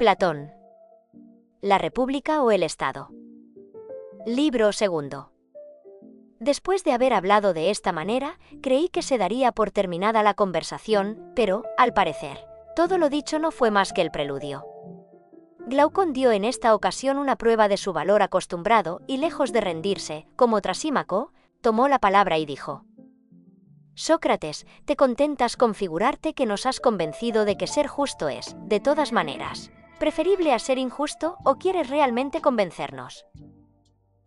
Platón. La República o el Estado. Libro segundo. Después de haber hablado de esta manera, creí que se daría por terminada la conversación, pero, al parecer, todo lo dicho no fue más que el preludio. Glaucón dio en esta ocasión una prueba de su valor acostumbrado y, lejos de rendirse, como Trasímaco, tomó la palabra y dijo: Sócrates, ¿te contentas con figurarte que nos has convencido de que ser justo es, de todas maneras, preferible a ser injusto, o quieres realmente convencernos?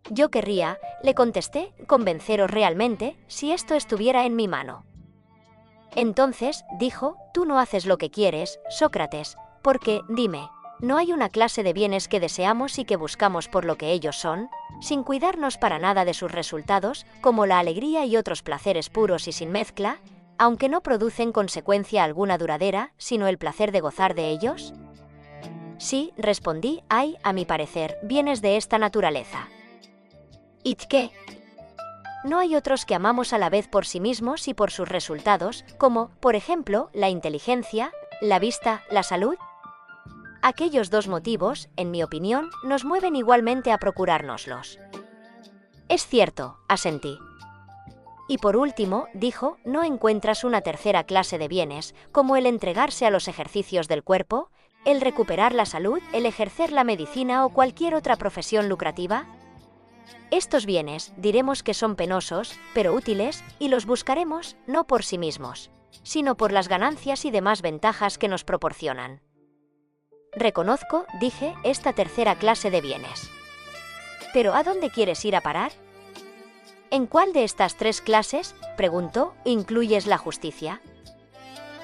Yo querría, le contesté, convenceros realmente, si esto estuviera en mi mano. Entonces, dijo, tú no haces lo que quieres, Sócrates, porque, dime, ¿no hay una clase de bienes que deseamos y que buscamos por lo que ellos son, sin cuidarnos para nada de sus resultados, como la alegría y otros placeres puros y sin mezcla, aunque no producen consecuencia alguna duradera, sino el placer de gozar de ellos? Sí, respondí, hay, a mi parecer, bienes de esta naturaleza. ¿Y qué? ¿No hay otros que amamos a la vez por sí mismos y por sus resultados, como, por ejemplo, la inteligencia, la vista, la salud? Aquellos dos motivos, en mi opinión, nos mueven igualmente a procurárnoslos. Es cierto, asentí. Y por último, dijo, ¿no encuentras una tercera clase de bienes, como el entregarse a los ejercicios del cuerpo, el recuperar la salud, el ejercer la medicina o cualquier otra profesión lucrativa? Estos bienes, diremos que son penosos, pero útiles, y los buscaremos, no por sí mismos, sino por las ganancias y demás ventajas que nos proporcionan. Reconozco, dije, esta tercera clase de bienes. ¿Pero a dónde quieres ir a parar? ¿En cuál de estas tres clases, preguntó, incluyes la justicia?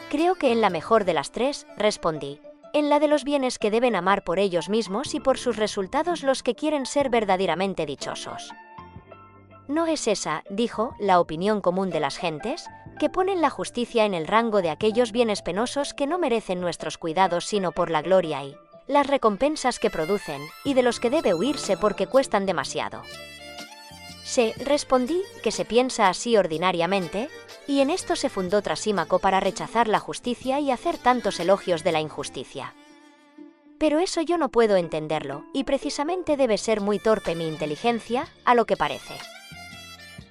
Creo que en la mejor de las tres, respondí. En la de los bienes que deben amar por ellos mismos y por sus resultados los que quieren ser verdaderamente dichosos. ¿No es esa, dijo, la opinión común de las gentes, que ponen la justicia en el rango de aquellos bienes penosos que no merecen nuestros cuidados sino por la gloria y las recompensas que producen, y de los que debe huirse porque cuestan demasiado? Sé, respondí, que se piensa así ordinariamente, y en esto se fundó Trasímaco para rechazar la justicia y hacer tantos elogios de la injusticia. Pero eso yo no puedo entenderlo, y precisamente debe ser muy torpe mi inteligencia, a lo que parece.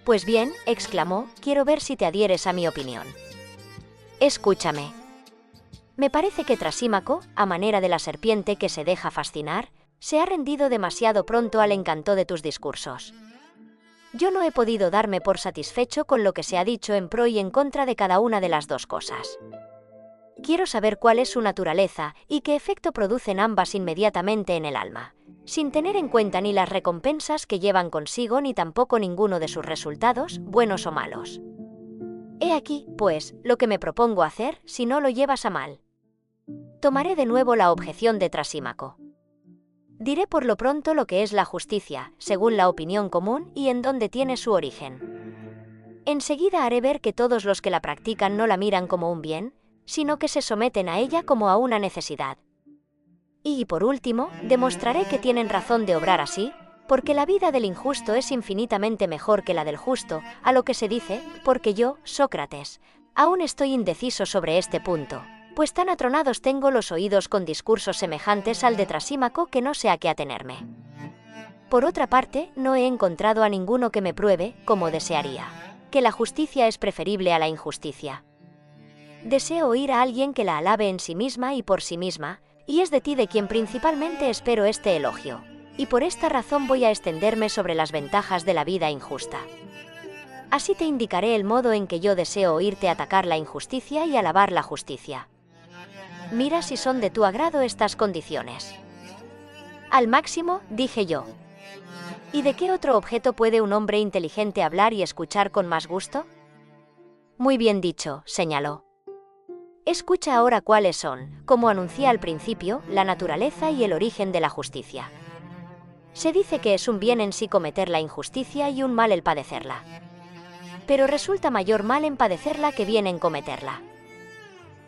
Pues bien, exclamó, quiero ver si te adhieres a mi opinión. Escúchame. Me parece que Trasímaco, a manera de la serpiente que se deja fascinar, se ha rendido demasiado pronto al encanto de tus discursos. Yo no he podido darme por satisfecho con lo que se ha dicho en pro y en contra de cada una de las dos cosas. Quiero saber cuál es su naturaleza y qué efecto producen ambas inmediatamente en el alma, sin tener en cuenta ni las recompensas que llevan consigo ni tampoco ninguno de sus resultados, buenos o malos. He aquí, pues, lo que me propongo hacer si no lo llevas a mal. Tomaré de nuevo la objeción de Trasímaco. Diré por lo pronto lo que es la justicia, según la opinión común y en dónde tiene su origen. Enseguida haré ver que todos los que la practican no la miran como un bien, sino que se someten a ella como a una necesidad. Y, por último, demostraré que tienen razón de obrar así, porque la vida del injusto es infinitamente mejor que la del justo, a lo que se dice, porque yo, Sócrates, aún estoy indeciso sobre este punto. Pues tan atronados tengo los oídos con discursos semejantes al de Trasímaco que no sé a qué atenerme. Por otra parte, no he encontrado a ninguno que me pruebe, como desearía, que la justicia es preferible a la injusticia. Deseo oír a alguien que la alabe en sí misma y por sí misma, y es de ti de quien principalmente espero este elogio, y por esta razón voy a extenderme sobre las ventajas de la vida injusta. Así te indicaré el modo en que yo deseo oírte atacar la injusticia y alabar la justicia. Mira si son de tu agrado estas condiciones. Al máximo, dije yo. ¿Y de qué otro objeto puede un hombre inteligente hablar y escuchar con más gusto? Muy bien dicho, señaló. Escucha ahora cuáles son, como anuncié al principio, la naturaleza y el origen de la justicia. Se dice que es un bien en sí cometer la injusticia y un mal el padecerla. Pero resulta mayor mal en padecerla que bien en cometerla.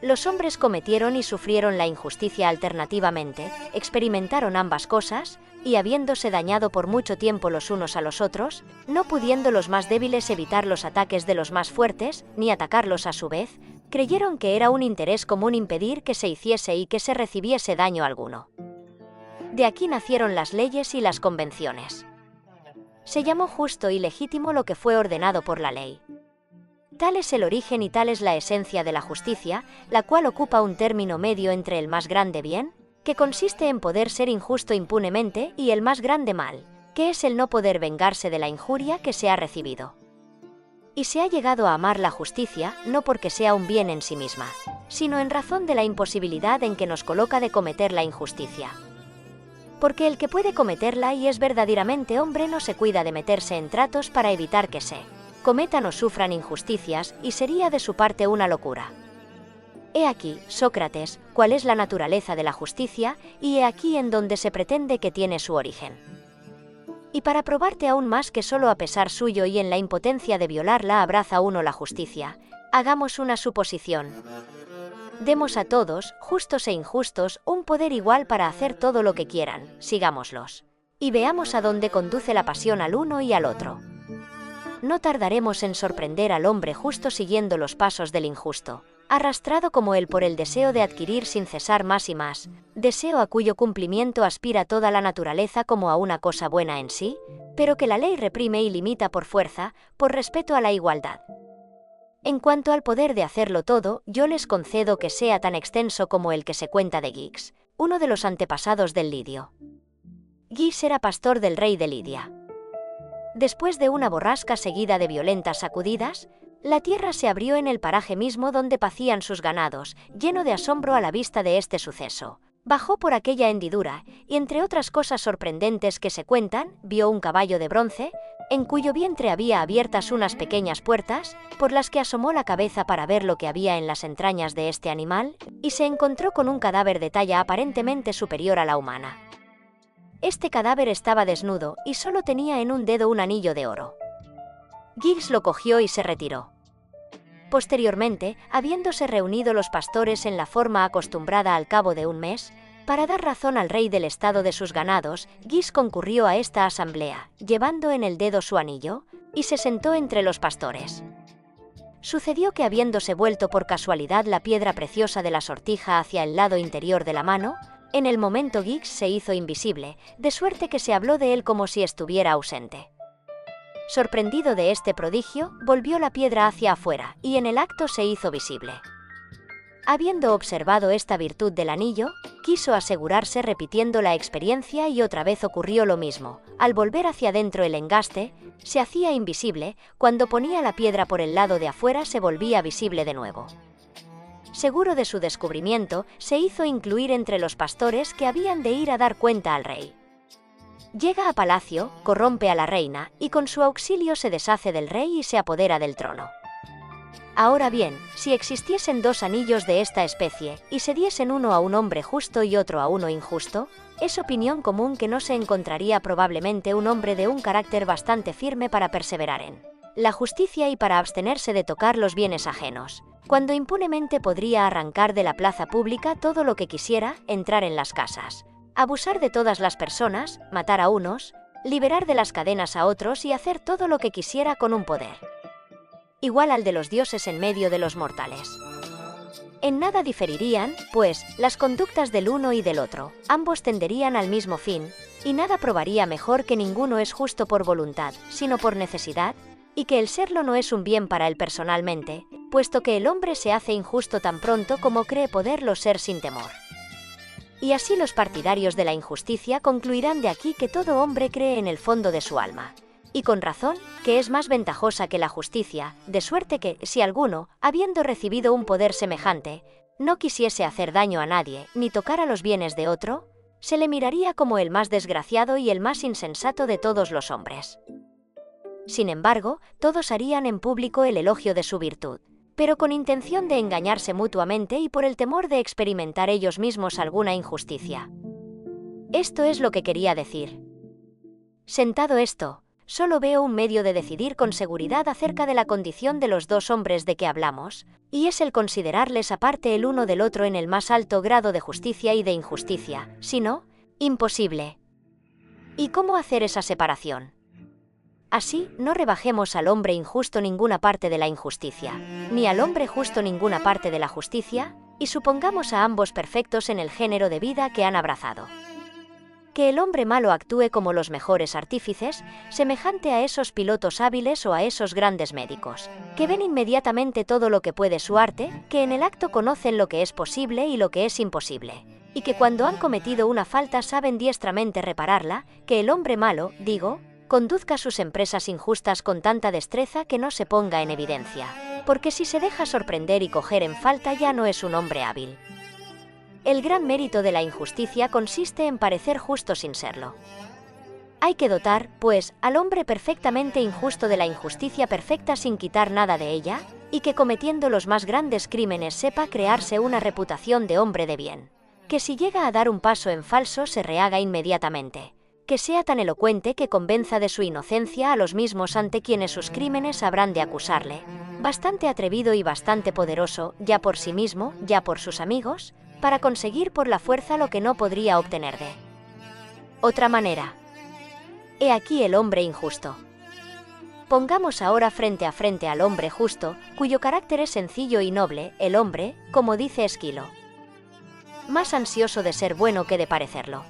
Los hombres cometieron y sufrieron la injusticia alternativamente, experimentaron ambas cosas, y habiéndose dañado por mucho tiempo los unos a los otros, no pudiendo los más débiles evitar los ataques de los más fuertes, ni atacarlos a su vez, creyeron que era un interés común impedir que se hiciese y que se recibiese daño alguno. De aquí nacieron las leyes y las convenciones. Se llamó justo y legítimo lo que fue ordenado por la ley. Tal es el origen y tal es la esencia de la justicia, la cual ocupa un término medio entre el más grande bien, que consiste en poder ser injusto impunemente, y el más grande mal, que es el no poder vengarse de la injuria que se ha recibido. Y se ha llegado a amar la justicia, no porque sea un bien en sí misma, sino en razón de la imposibilidad en que nos coloca de cometer la injusticia. Porque el que puede cometerla y es verdaderamente hombre no se cuida de meterse en tratos para evitar que se cometan o sufran injusticias, y sería de su parte una locura. He aquí, Sócrates, cuál es la naturaleza de la justicia, y he aquí en donde se pretende que tiene su origen. Y para probarte aún más que solo a pesar suyo y en la impotencia de violarla abraza uno la justicia, hagamos una suposición. Demos a todos, justos e injustos, un poder igual para hacer todo lo que quieran, sigámoslos. Y veamos a dónde conduce la pasión al uno y al otro. No tardaremos en sorprender al hombre justo siguiendo los pasos del injusto, arrastrado como él por el deseo de adquirir sin cesar más y más, deseo a cuyo cumplimiento aspira toda la naturaleza como a una cosa buena en sí, pero que la ley reprime y limita por fuerza, por respeto a la igualdad. En cuanto al poder de hacerlo todo, yo les concedo que sea tan extenso como el que se cuenta de Gix, uno de los antepasados del lidio. Gix era pastor del rey de Lidia. Después de una borrasca seguida de violentas sacudidas, la tierra se abrió en el paraje mismo donde pacían sus ganados, lleno de asombro a la vista de este suceso. Bajó por aquella hendidura, y entre otras cosas sorprendentes que se cuentan, vio un caballo de bronce, en cuyo vientre había abiertas unas pequeñas puertas, por las que asomó la cabeza para ver lo que había en las entrañas de este animal, y se encontró con un cadáver de talla aparentemente superior a la humana. Este cadáver estaba desnudo, y solo tenía en un dedo un anillo de oro. Gix lo cogió y se retiró. Posteriormente, habiéndose reunido los pastores en la forma acostumbrada al cabo de un mes, para dar razón al rey del estado de sus ganados, Gix concurrió a esta asamblea, llevando en el dedo su anillo, y se sentó entre los pastores. Sucedió que habiéndose vuelto por casualidad la piedra preciosa de la sortija hacia el lado interior de la mano, en el momento Gix se hizo invisible, de suerte que se habló de él como si estuviera ausente. Sorprendido de este prodigio, volvió la piedra hacia afuera, y en el acto se hizo visible. Habiendo observado esta virtud del anillo, quiso asegurarse repitiendo la experiencia y otra vez ocurrió lo mismo. Al volver hacia adentro el engaste, se hacía invisible, cuando ponía la piedra por el lado de afuera se volvía visible de nuevo. Seguro de su descubrimiento, se hizo incluir entre los pastores que habían de ir a dar cuenta al rey. Llega a palacio, corrompe a la reina, y con su auxilio se deshace del rey y se apodera del trono. Ahora bien, si existiesen dos anillos de esta especie, y se diesen uno a un hombre justo y otro a uno injusto, es opinión común que no se encontraría probablemente un hombre de un carácter bastante firme para perseverar en la justicia y para abstenerse de tocar los bienes ajenos, cuando impunemente podría arrancar de la plaza pública todo lo que quisiera, entrar en las casas, abusar de todas las personas, matar a unos, liberar de las cadenas a otros y hacer todo lo que quisiera con un poder igual al de los dioses en medio de los mortales. En nada diferirían, pues, las conductas del uno y del otro, ambos tenderían al mismo fin, y nada probaría mejor que ninguno es justo por voluntad, sino por necesidad, y que el serlo no es un bien para él personalmente, puesto que el hombre se hace injusto tan pronto como cree poderlo ser sin temor. Y así los partidarios de la injusticia concluirán de aquí que todo hombre cree en el fondo de su alma, y con razón, que es más ventajosa que la justicia, de suerte que, si alguno, habiendo recibido un poder semejante, no quisiese hacer daño a nadie, ni tocar a los bienes de otro, se le miraría como el más desgraciado y el más insensato de todos los hombres. Sin embargo, todos harían en público el elogio de su virtud, pero con intención de engañarse mutuamente y por el temor de experimentar ellos mismos alguna injusticia. Esto es lo que quería decir. Sentado esto, solo veo un medio de decidir con seguridad acerca de la condición de los dos hombres de que hablamos, y es el considerarles aparte el uno del otro en el más alto grado de justicia y de injusticia, si no, imposible. ¿Y cómo hacer esa separación? Así, no rebajemos al hombre injusto ninguna parte de la injusticia, ni al hombre justo ninguna parte de la justicia, y supongamos a ambos perfectos en el género de vida que han abrazado. Que el hombre malo actúe como los mejores artífices, semejante a esos pilotos hábiles o a esos grandes médicos, que ven inmediatamente todo lo que puede su arte, que en el acto conocen lo que es posible y lo que es imposible, y que cuando han cometido una falta saben diestramente repararla, que el hombre malo, digo, conduzca sus empresas injustas con tanta destreza que no se ponga en evidencia, porque si se deja sorprender y coger en falta ya no es un hombre hábil. El gran mérito de la injusticia consiste en parecer justo sin serlo. Hay que dotar, pues, al hombre perfectamente injusto de la injusticia perfecta sin quitar nada de ella, y que cometiendo los más grandes crímenes sepa crearse una reputación de hombre de bien. Que si llega a dar un paso en falso se rehaga inmediatamente. Que sea tan elocuente que convenza de su inocencia a los mismos ante quienes sus crímenes habrán de acusarle. Bastante atrevido y bastante poderoso, ya por sí mismo, ya por sus amigos, para conseguir por la fuerza lo que no podría obtener de otra manera. He aquí el hombre injusto. Pongamos ahora frente a frente al hombre justo, cuyo carácter es sencillo y noble, el hombre, como dice Esquilo, más ansioso de ser bueno que de parecerlo.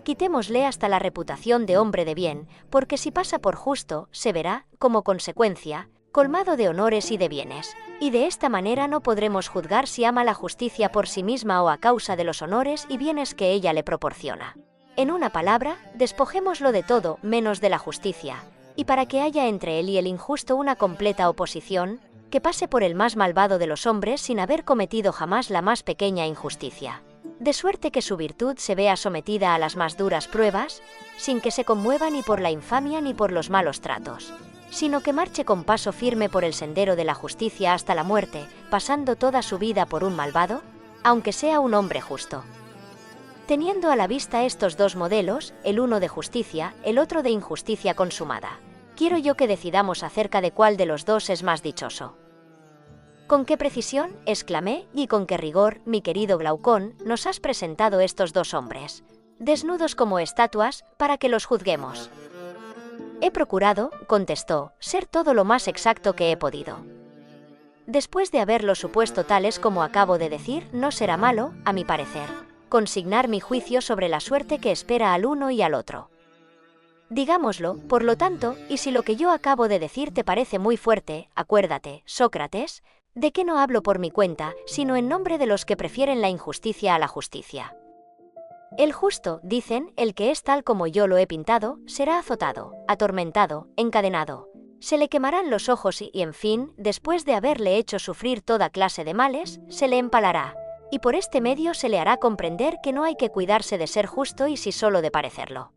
Quitémosle hasta la reputación de hombre de bien, porque si pasa por justo, se verá, como consecuencia, colmado de honores y de bienes, y de esta manera no podremos juzgar si ama la justicia por sí misma o a causa de los honores y bienes que ella le proporciona. En una palabra, despojémoslo de todo menos de la justicia, y para que haya entre él y el injusto una completa oposición, que pase por el más malvado de los hombres sin haber cometido jamás la más pequeña injusticia. De suerte que su virtud se vea sometida a las más duras pruebas, sin que se conmueva ni por la infamia ni por los malos tratos, sino que marche con paso firme por el sendero de la justicia hasta la muerte, pasando toda su vida por un malvado, aunque sea un hombre justo. Teniendo a la vista estos dos modelos, el uno de justicia, el otro de injusticia consumada, quiero yo que decidamos acerca de cuál de los dos es más dichoso. ¿Con qué precisión, exclamé, y con qué rigor, mi querido Glaucón, nos has presentado estos dos hombres, desnudos como estatuas, para que los juzguemos? He procurado, contestó, ser todo lo más exacto que he podido. Después de haberlos supuesto tales como acabo de decir, no será malo, a mi parecer, consignar mi juicio sobre la suerte que espera al uno y al otro. Digámoslo, por lo tanto, y si lo que yo acabo de decir te parece muy fuerte, acuérdate, Sócrates, de que no hablo por mi cuenta, sino en nombre de los que prefieren la injusticia a la justicia. El justo, dicen, el que es tal como yo lo he pintado, será azotado, atormentado, encadenado. Se le quemarán los ojos y, en fin, después de haberle hecho sufrir toda clase de males, se le empalará, y por este medio se le hará comprender que no hay que cuidarse de ser justo y si solo de parecerlo.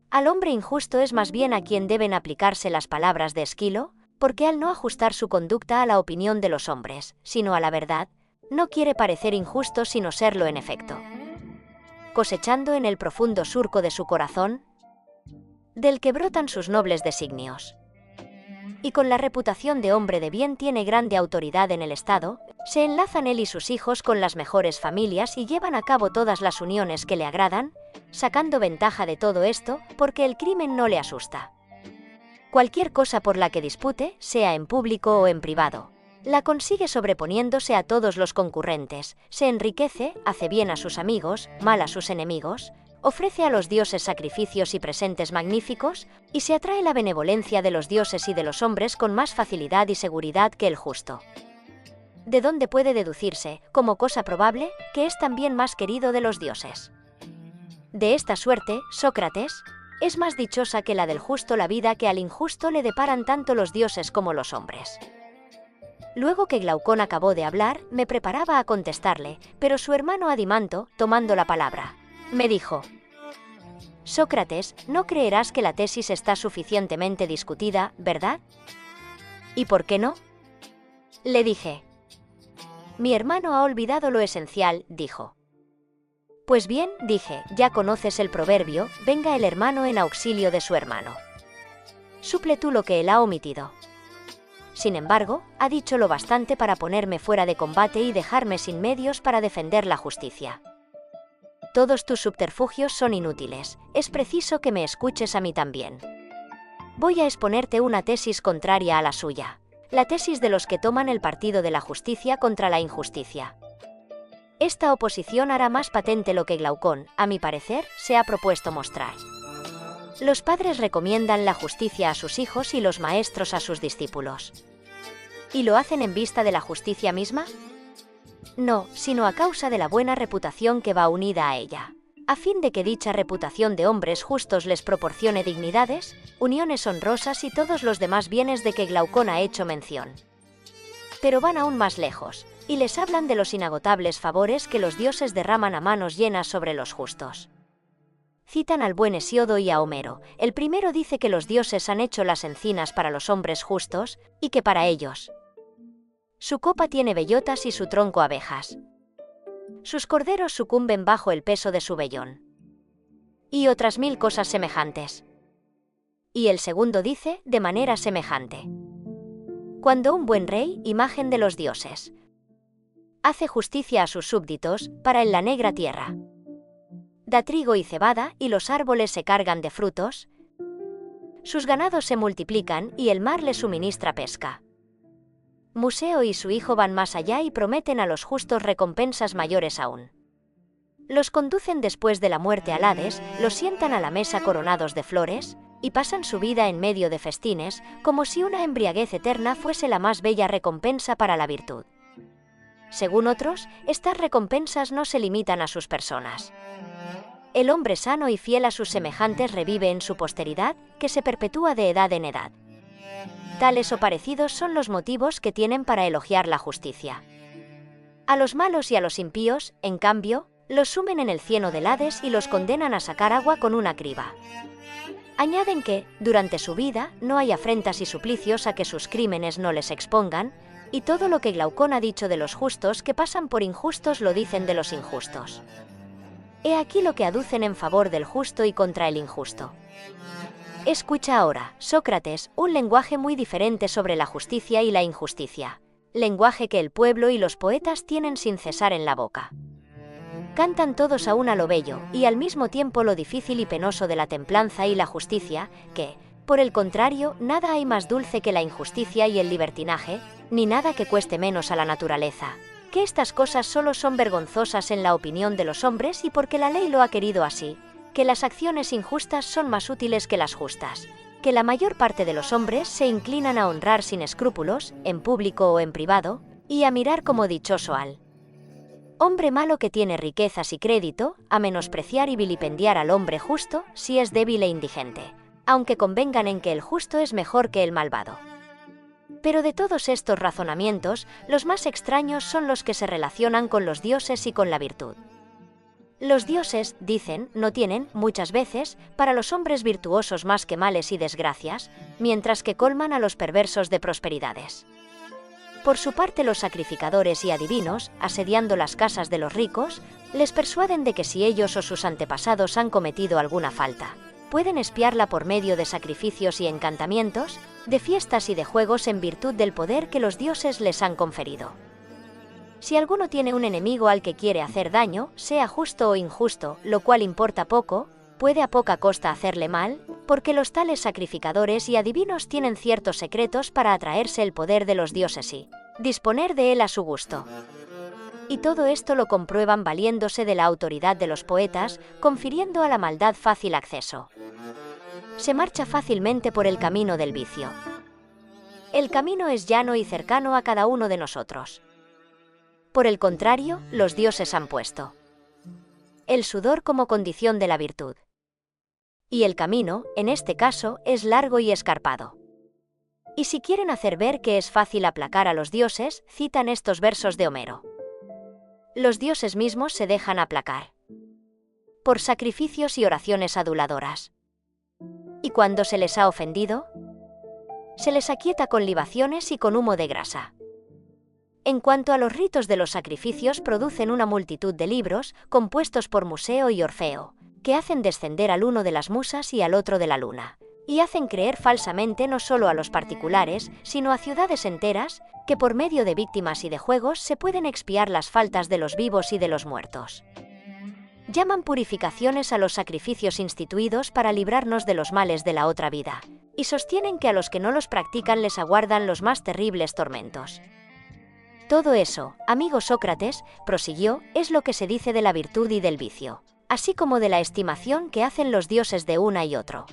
Al hombre injusto es más bien a quien deben aplicarse las palabras de Esquilo, porque al no ajustar su conducta a la opinión de los hombres, sino a la verdad, no quiere parecer injusto sino serlo en efecto. Cosechando en el profundo surco de su corazón, del que brotan sus nobles designios. Y con la reputación de hombre de bien tiene grande autoridad en el Estado, se enlazan él y sus hijos con las mejores familias y llevan a cabo todas las uniones que le agradan, sacando ventaja de todo esto, porque el crimen no le asusta. Cualquier cosa por la que dispute, sea en público o en privado, la consigue sobreponiéndose a todos los concurrentes, se enriquece, hace bien a sus amigos, mal a sus enemigos, ofrece a los dioses sacrificios y presentes magníficos, y se atrae la benevolencia de los dioses y de los hombres con más facilidad y seguridad que el justo. De donde puede deducirse, como cosa probable, que es también más querido de los dioses. De esta suerte, Sócrates, es más dichosa que la del justo la vida que al injusto le deparan tanto los dioses como los hombres. Luego que Glaucón acabó de hablar, me preparaba a contestarle, pero su hermano Adimanto, tomando la palabra, me dijo: Sócrates, no creerás que la tesis está suficientemente discutida, ¿verdad? ¿Y por qué no? Le dije. Mi hermano ha olvidado lo esencial, dijo. Pues bien, dije, ya conoces el proverbio, venga el hermano en auxilio de su hermano. Suple tú lo que él ha omitido. Sin embargo, ha dicho lo bastante para ponerme fuera de combate y dejarme sin medios para defender la justicia. Todos tus subterfugios son inútiles, es preciso que me escuches a mí también. voy a exponerte una tesis contraria a la suya. La tesis de los que toman el partido de la justicia contra la injusticia. Esta oposición hará más patente lo que Glaucón, a mi parecer, se ha propuesto mostrar. Los padres recomiendan la justicia a sus hijos y los maestros a sus discípulos. ¿Y lo hacen en vista de la justicia misma? No, sino a causa de la buena reputación que va unida a ella. A fin de que dicha reputación de hombres justos les proporcione dignidades, uniones honrosas y todos los demás bienes de que Glaucón ha hecho mención. Pero van aún más lejos, y les hablan de los inagotables favores que los dioses derraman a manos llenas sobre los justos. Citan al buen Hesíodo y a Homero. El primero dice que los dioses han hecho las encinas para los hombres justos, y que para ellos su copa tiene bellotas y su tronco abejas. Sus corderos sucumben bajo el peso de su vellón. Y otras 1000 cosas semejantes. Y el segundo dice, de manera semejante: cuando un buen rey, imagen de los dioses, hace justicia a sus súbditos, para en la negra tierra da trigo y cebada, y los árboles se cargan de frutos, sus ganados se multiplican, y el mar les suministra pesca. Museo y su hijo van más allá y prometen a los justos recompensas mayores aún. Los conducen después de la muerte al Hades, los sientan a la mesa coronados de flores, y pasan su vida en medio de festines, como si una embriaguez eterna fuese la más bella recompensa para la virtud. Según otros, estas recompensas no se limitan a sus personas. El hombre sano y fiel a sus semejantes revive en su posteridad, que se perpetúa de edad en edad. Tales o parecidos son los motivos que tienen para elogiar la justicia. A los malos y a los impíos, en cambio, los sumen en el cieno del Hades y los condenan a sacar agua con una criba. Añaden que, durante su vida, no hay afrentas y suplicios a que sus crímenes no les expongan, y todo lo que Glaucón ha dicho de los justos que pasan por injustos lo dicen de los injustos. He aquí lo que aducen en favor del justo y contra el injusto. Escucha ahora, Sócrates, un lenguaje muy diferente sobre la justicia y la injusticia. Lenguaje que el pueblo y los poetas tienen sin cesar en la boca. Cantan todos aún a lo bello, y al mismo tiempo lo difícil y penoso de la templanza y la justicia, que, por el contrario, nada hay más dulce que la injusticia y el libertinaje, ni nada que cueste menos a la naturaleza. Que estas cosas solo son vergonzosas en la opinión de los hombres y porque la ley lo ha querido así, que las acciones injustas son más útiles que las justas, que la mayor parte de los hombres se inclinan a honrar sin escrúpulos, en público o en privado, y a mirar como dichoso al hombre malo que tiene riquezas y crédito, a menospreciar y vilipendiar al hombre justo, si es débil e indigente, aunque convengan en que el justo es mejor que el malvado. Pero de todos estos razonamientos, los más extraños son los que se relacionan con los dioses y con la virtud. Los dioses, dicen, no tienen, muchas veces, para los hombres virtuosos más que males y desgracias, mientras que colman a los perversos de prosperidades. Por su parte, los sacrificadores y adivinos, asediando las casas de los ricos, les persuaden de que si ellos o sus antepasados han cometido alguna falta, pueden expiarla por medio de sacrificios y encantamientos, de fiestas y de juegos en virtud del poder que los dioses les han conferido. Si alguno tiene un enemigo al que quiere hacer daño, sea justo o injusto, lo cual importa poco, puede a poca costa hacerle mal, porque los tales sacrificadores y adivinos tienen ciertos secretos para atraerse el poder de los dioses y disponer de él a su gusto. Y todo esto lo comprueban valiéndose de la autoridad de los poetas, confiriendo a la maldad fácil acceso. Se marcha fácilmente por el camino del vicio. El camino es llano y cercano a cada uno de nosotros. Por el contrario, los dioses han puesto el sudor como condición de la virtud. Y el camino, en este caso, es largo y escarpado. Y si quieren hacer ver que es fácil aplacar a los dioses, citan estos versos de Homero. Los dioses mismos se dejan aplacar por sacrificios y oraciones aduladoras. Y cuando se les ha ofendido, se les aquieta con libaciones y con humo de grasa. En cuanto a los ritos de los sacrificios, producen una multitud de libros, compuestos por Museo y Orfeo, que hacen descender al uno de las musas y al otro de la luna, y hacen creer falsamente no solo a los particulares, sino a ciudades enteras, que por medio de víctimas y de juegos se pueden expiar las faltas de los vivos y de los muertos. Llaman purificaciones a los sacrificios instituidos para librarnos de los males de la otra vida, y sostienen que a los que no los practican les aguardan los más terribles tormentos. Todo eso, amigo Sócrates, prosiguió, es lo que se dice de la virtud y del vicio, así como de la estimación que hacen los dioses de una y otro.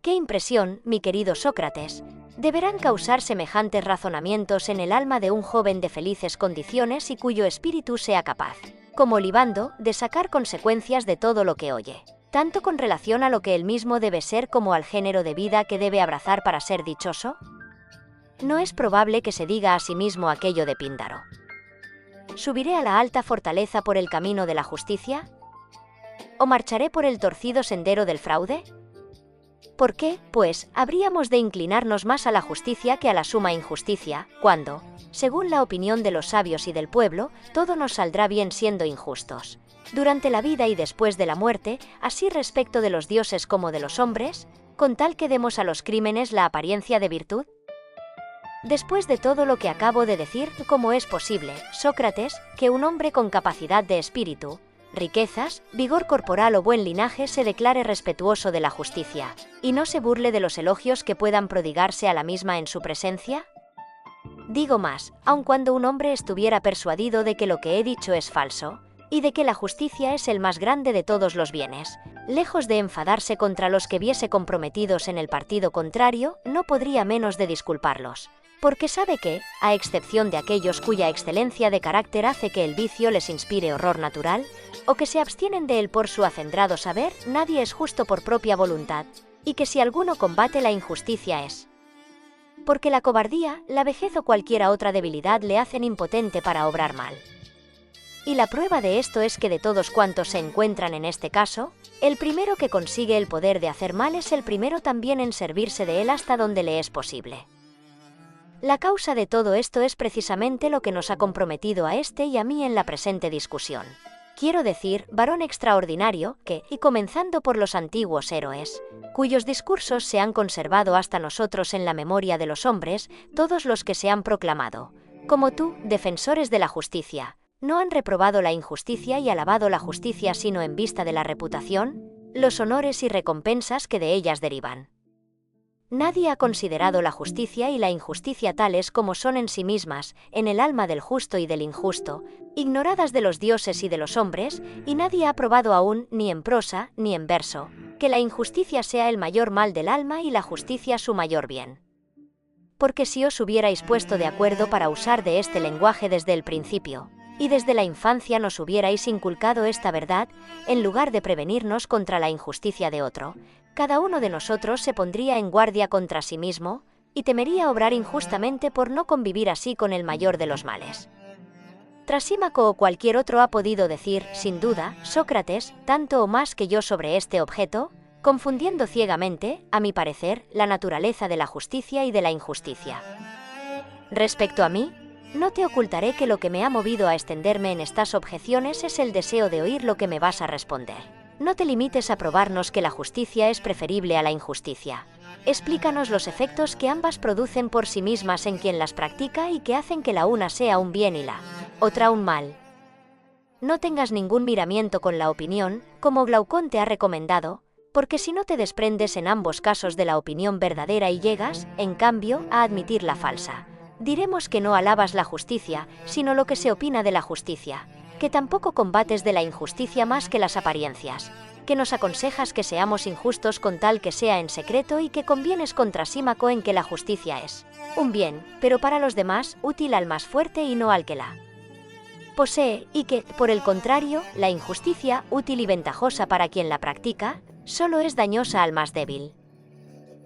¿Qué impresión, mi querido Sócrates, deberán causar semejantes razonamientos en el alma de un joven de felices condiciones y cuyo espíritu sea capaz, como Libando, de sacar consecuencias de todo lo que oye, tanto con relación a lo que él mismo debe ser como al género de vida que debe abrazar para ser dichoso? No es probable que se diga a sí mismo aquello de Píndaro: ¿subiré a la alta fortaleza por el camino de la justicia? ¿O marcharé por el torcido sendero del fraude? ¿Por qué, pues, habríamos de inclinarnos más a la justicia que a la suma injusticia, cuando, según la opinión de los sabios y del pueblo, todo nos saldrá bien siendo injustos, durante la vida y después de la muerte, así respecto de los dioses como de los hombres, con tal que demos a los crímenes la apariencia de virtud? Después de todo lo que acabo de decir, ¿cómo es posible, Sócrates, que un hombre con capacidad de espíritu, riquezas, vigor corporal o buen linaje se declare respetuoso de la justicia, y no se burle de los elogios que puedan prodigarse a la misma en su presencia? Digo más, aun cuando un hombre estuviera persuadido de que lo que he dicho es falso, y de que la justicia es el más grande de todos los bienes, lejos de enfadarse contra los que viese comprometidos en el partido contrario, no podría menos de disculparlos, porque sabe que, a excepción de aquellos cuya excelencia de carácter hace que el vicio les inspire horror natural, o que se abstienen de él por su acendrado saber, nadie es justo por propia voluntad, y que si alguno combate la injusticia es porque la cobardía, la vejez o cualquiera otra debilidad le hacen impotente para obrar mal. Y la prueba de esto es que de todos cuantos se encuentran en este caso, el primero que consigue el poder de hacer mal es el primero también en servirse de él hasta donde le es posible. La causa de todo esto es precisamente lo que nos ha comprometido a este y a mí en la presente discusión. Quiero decir, varón extraordinario, que, y comenzando por los antiguos héroes, cuyos discursos se han conservado hasta nosotros en la memoria de los hombres, todos los que se han proclamado, como tú, defensores de la justicia, no han reprobado la injusticia y alabado la justicia sino en vista de la reputación, los honores y recompensas que de ellas derivan. Nadie ha considerado la justicia y la injusticia tales como son en sí mismas, en el alma del justo y del injusto, ignoradas de los dioses y de los hombres, y nadie ha probado aún, ni en prosa, ni en verso, que la injusticia sea el mayor mal del alma y la justicia su mayor bien. Porque si os hubierais puesto de acuerdo para usar de este lenguaje desde el principio, y desde la infancia nos hubierais inculcado esta verdad, en lugar de prevenirnos contra la injusticia de otro, cada uno de nosotros se pondría en guardia contra sí mismo, y temería obrar injustamente por no convivir así con el mayor de los males. Trasímaco o cualquier otro ha podido decir, sin duda, Sócrates, tanto o más que yo sobre este objeto, confundiendo ciegamente, a mi parecer, la naturaleza de la justicia y de la injusticia. Respecto a mí, no te ocultaré que lo que me ha movido a extenderme en estas objeciones es el deseo de oír lo que me vas a responder. No te limites a probarnos que la justicia es preferible a la injusticia. Explícanos los efectos que ambas producen por sí mismas en quien las practica y que hacen que la una sea un bien y la otra un mal. No tengas ningún miramiento con la opinión, como Glaucón te ha recomendado, porque si no te desprendes en ambos casos de la opinión verdadera y llegas, en cambio, a admitir la falsa, diremos que no alabas la justicia, sino lo que se opina de la justicia, que tampoco combates de la injusticia más que las apariencias, que nos aconsejas que seamos injustos con tal que sea en secreto y que convienes con Trasímaco en que la justicia es un bien, pero para los demás, útil al más fuerte y no al que la posee, y que, por el contrario, la injusticia, útil y ventajosa para quien la practica, solo es dañosa al más débil.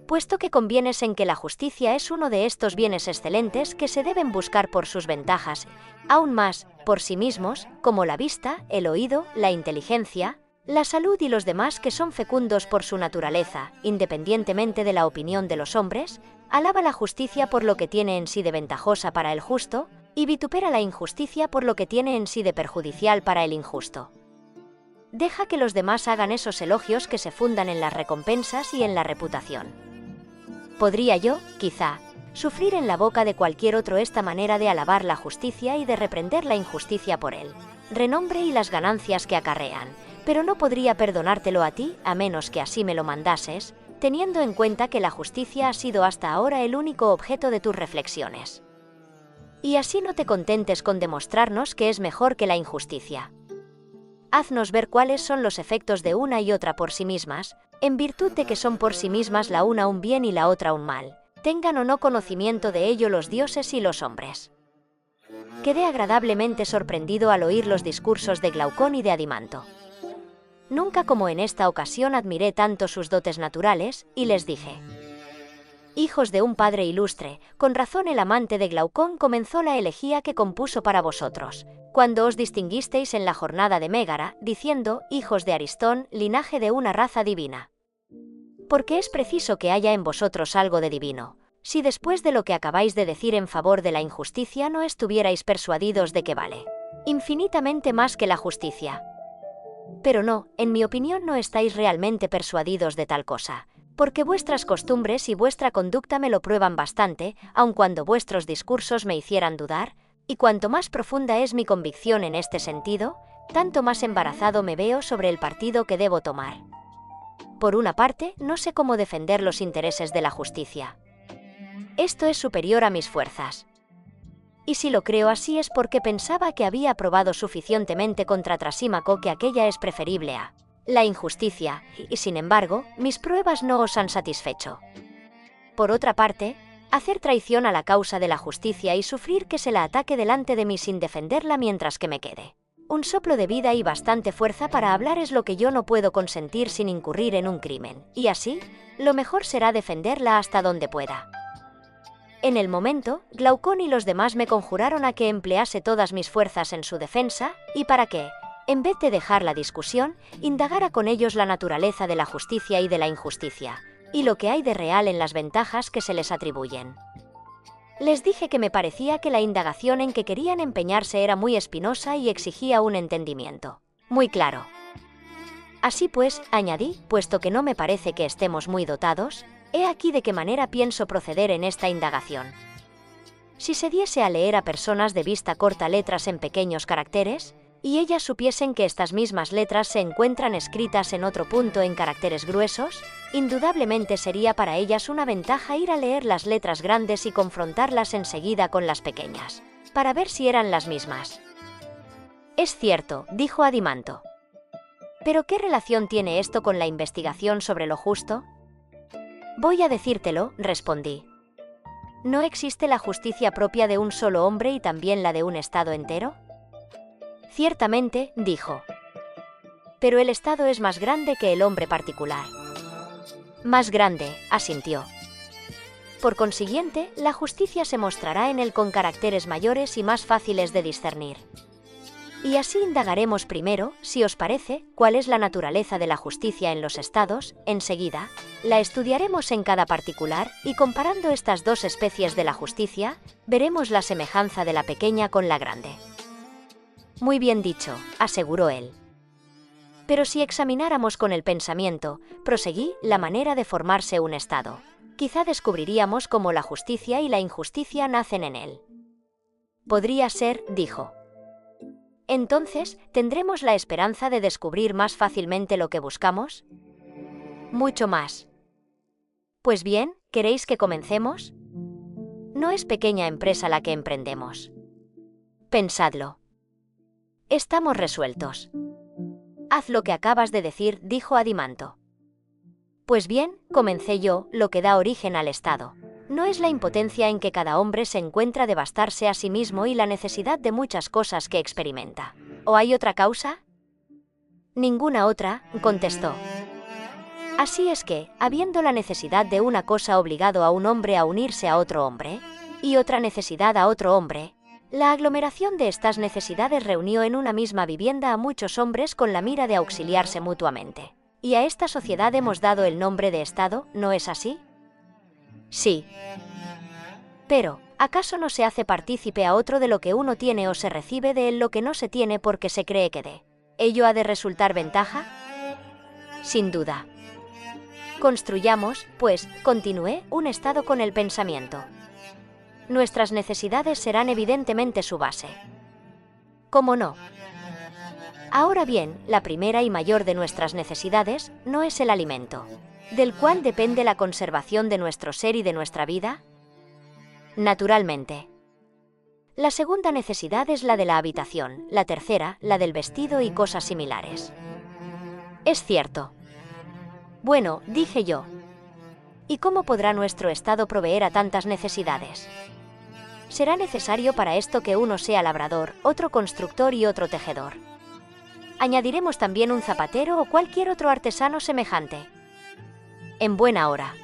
Puesto que convienes en que la justicia es uno de estos bienes excelentes que se deben buscar por sus ventajas, aún más, por sí mismos, como la vista, el oído, la inteligencia, la salud y los demás que son fecundos por su naturaleza, independientemente de la opinión de los hombres, alaba la justicia por lo que tiene en sí de ventajosa para el justo, y vitupera la injusticia por lo que tiene en sí de perjudicial para el injusto. Deja que los demás hagan esos elogios que se fundan en las recompensas y en la reputación. Podría yo, quizá, sufrir en la boca de cualquier otro esta manera de alabar la justicia y de reprender la injusticia por el renombre y las ganancias que acarrean, pero no podría perdonártelo a ti, a menos que así me lo mandases, teniendo en cuenta que la justicia ha sido hasta ahora el único objeto de tus reflexiones. Y así no te contentes con demostrarnos que es mejor que la injusticia. Haznos ver cuáles son los efectos de una y otra por sí mismas, en virtud de que son por sí mismas la una un bien y la otra un mal, tengan o no conocimiento de ello los dioses y los hombres. Quedé agradablemente sorprendido al oír los discursos de Glaucón y de Adimanto. Nunca como en esta ocasión admiré tanto sus dotes naturales, y les dije: hijos de un padre ilustre, con razón el amante de Glaucón comenzó la elegía que compuso para vosotros, cuando os distinguisteis en la jornada de Mégara, diciendo, hijos de Aristón, linaje de una raza divina. Porque es preciso que haya en vosotros algo de divino, si después de lo que acabáis de decir en favor de la injusticia no estuvierais persuadidos de que vale infinitamente más que la justicia. Pero no, en mi opinión no estáis realmente persuadidos de tal cosa, porque vuestras costumbres y vuestra conducta me lo prueban bastante, aun cuando vuestros discursos me hicieran dudar, y cuanto más profunda es mi convicción en este sentido, tanto más embarazado me veo sobre el partido que debo tomar. Por una parte, no sé cómo defender los intereses de la justicia. Esto es superior a mis fuerzas. Y si lo creo así es porque pensaba que había probado suficientemente contra Trasímaco que aquella es preferible a la injusticia, y sin embargo, mis pruebas no os han satisfecho. Por otra parte, hacer traición a la causa de la justicia y sufrir que se la ataque delante de mí sin defenderla mientras que me quede un soplo de vida y bastante fuerza para hablar es lo que yo no puedo consentir sin incurrir en un crimen, y así, lo mejor será defenderla hasta donde pueda. En el momento, Glaucón y los demás me conjuraron a que emplease todas mis fuerzas en su defensa, y para que, en vez de dejar la discusión, indagara con ellos la naturaleza de la justicia y de la injusticia, y lo que hay de real en las ventajas que se les atribuyen. Les dije que me parecía que la indagación en que querían empeñarse era muy espinosa y exigía un entendimiento muy claro. Así pues, añadí, puesto que no me parece que estemos muy dotados, he aquí de qué manera pienso proceder en esta indagación. Si se diese a leer a personas de vista corta letras en pequeños caracteres, y ellas supiesen que estas mismas letras se encuentran escritas en otro punto en caracteres gruesos, indudablemente sería para ellas una ventaja ir a leer las letras grandes y confrontarlas enseguida con las pequeñas, para ver si eran las mismas. Es cierto, dijo Adimanto. ¿Pero qué relación tiene esto con la investigación sobre lo justo? Voy a decírtelo, respondí. ¿No existe la justicia propia de un solo hombre y también la de un Estado entero? Ciertamente, dijo. Pero el Estado es más grande que el hombre particular. Más grande, asintió. Por consiguiente, la justicia se mostrará en él con caracteres mayores y más fáciles de discernir. Y así indagaremos primero, si os parece, cuál es la naturaleza de la justicia en los estados, enseguida, la estudiaremos en cada particular, y comparando estas dos especies de la justicia, veremos la semejanza de la pequeña con la grande. Muy bien dicho, aseguró él. Pero si examináramos con el pensamiento, proseguí, la manera de formarse un estado, quizá descubriríamos cómo la justicia y la injusticia nacen en él. Podría ser, dijo. Entonces, ¿tendremos la esperanza de descubrir más fácilmente lo que buscamos? Mucho más. Pues bien, ¿queréis que comencemos? No es pequeña empresa la que emprendemos. Pensadlo. Estamos resueltos. Haz lo que acabas de decir, dijo Adimanto. Pues bien, comencé yo, lo que da origen al Estado. ¿No es la impotencia en que cada hombre se encuentra de bastarse a sí mismo y la necesidad de muchas cosas que experimenta? ¿O hay otra causa? Ninguna otra, contestó. Así es que, habiendo la necesidad de una cosa obligado a un hombre a unirse a otro hombre, y otra necesidad a otro hombre, la aglomeración de estas necesidades reunió en una misma vivienda a muchos hombres con la mira de auxiliarse mutuamente. Y a esta sociedad hemos dado el nombre de Estado, ¿no es así? Sí. Pero, ¿acaso no se hace partícipe a otro de lo que uno tiene o se recibe de él lo que no se tiene porque se cree que de ello ha de resultar ventaja? Sin duda. Construyamos, pues, continué, un Estado con el pensamiento. Nuestras necesidades serán evidentemente su base. ¿Cómo no? Ahora bien, la primera y mayor de nuestras necesidades no es el alimento. ¿Del cual depende la conservación de nuestro ser y de nuestra vida? Naturalmente. La segunda necesidad es la de la habitación, la tercera, la del vestido y cosas similares. Es cierto. Bueno, dije yo. ¿Y cómo podrá nuestro Estado proveer a tantas necesidades? Será necesario para esto que uno sea labrador, otro constructor y otro tejedor. Añadiremos también un zapatero o cualquier otro artesano semejante. En buena hora.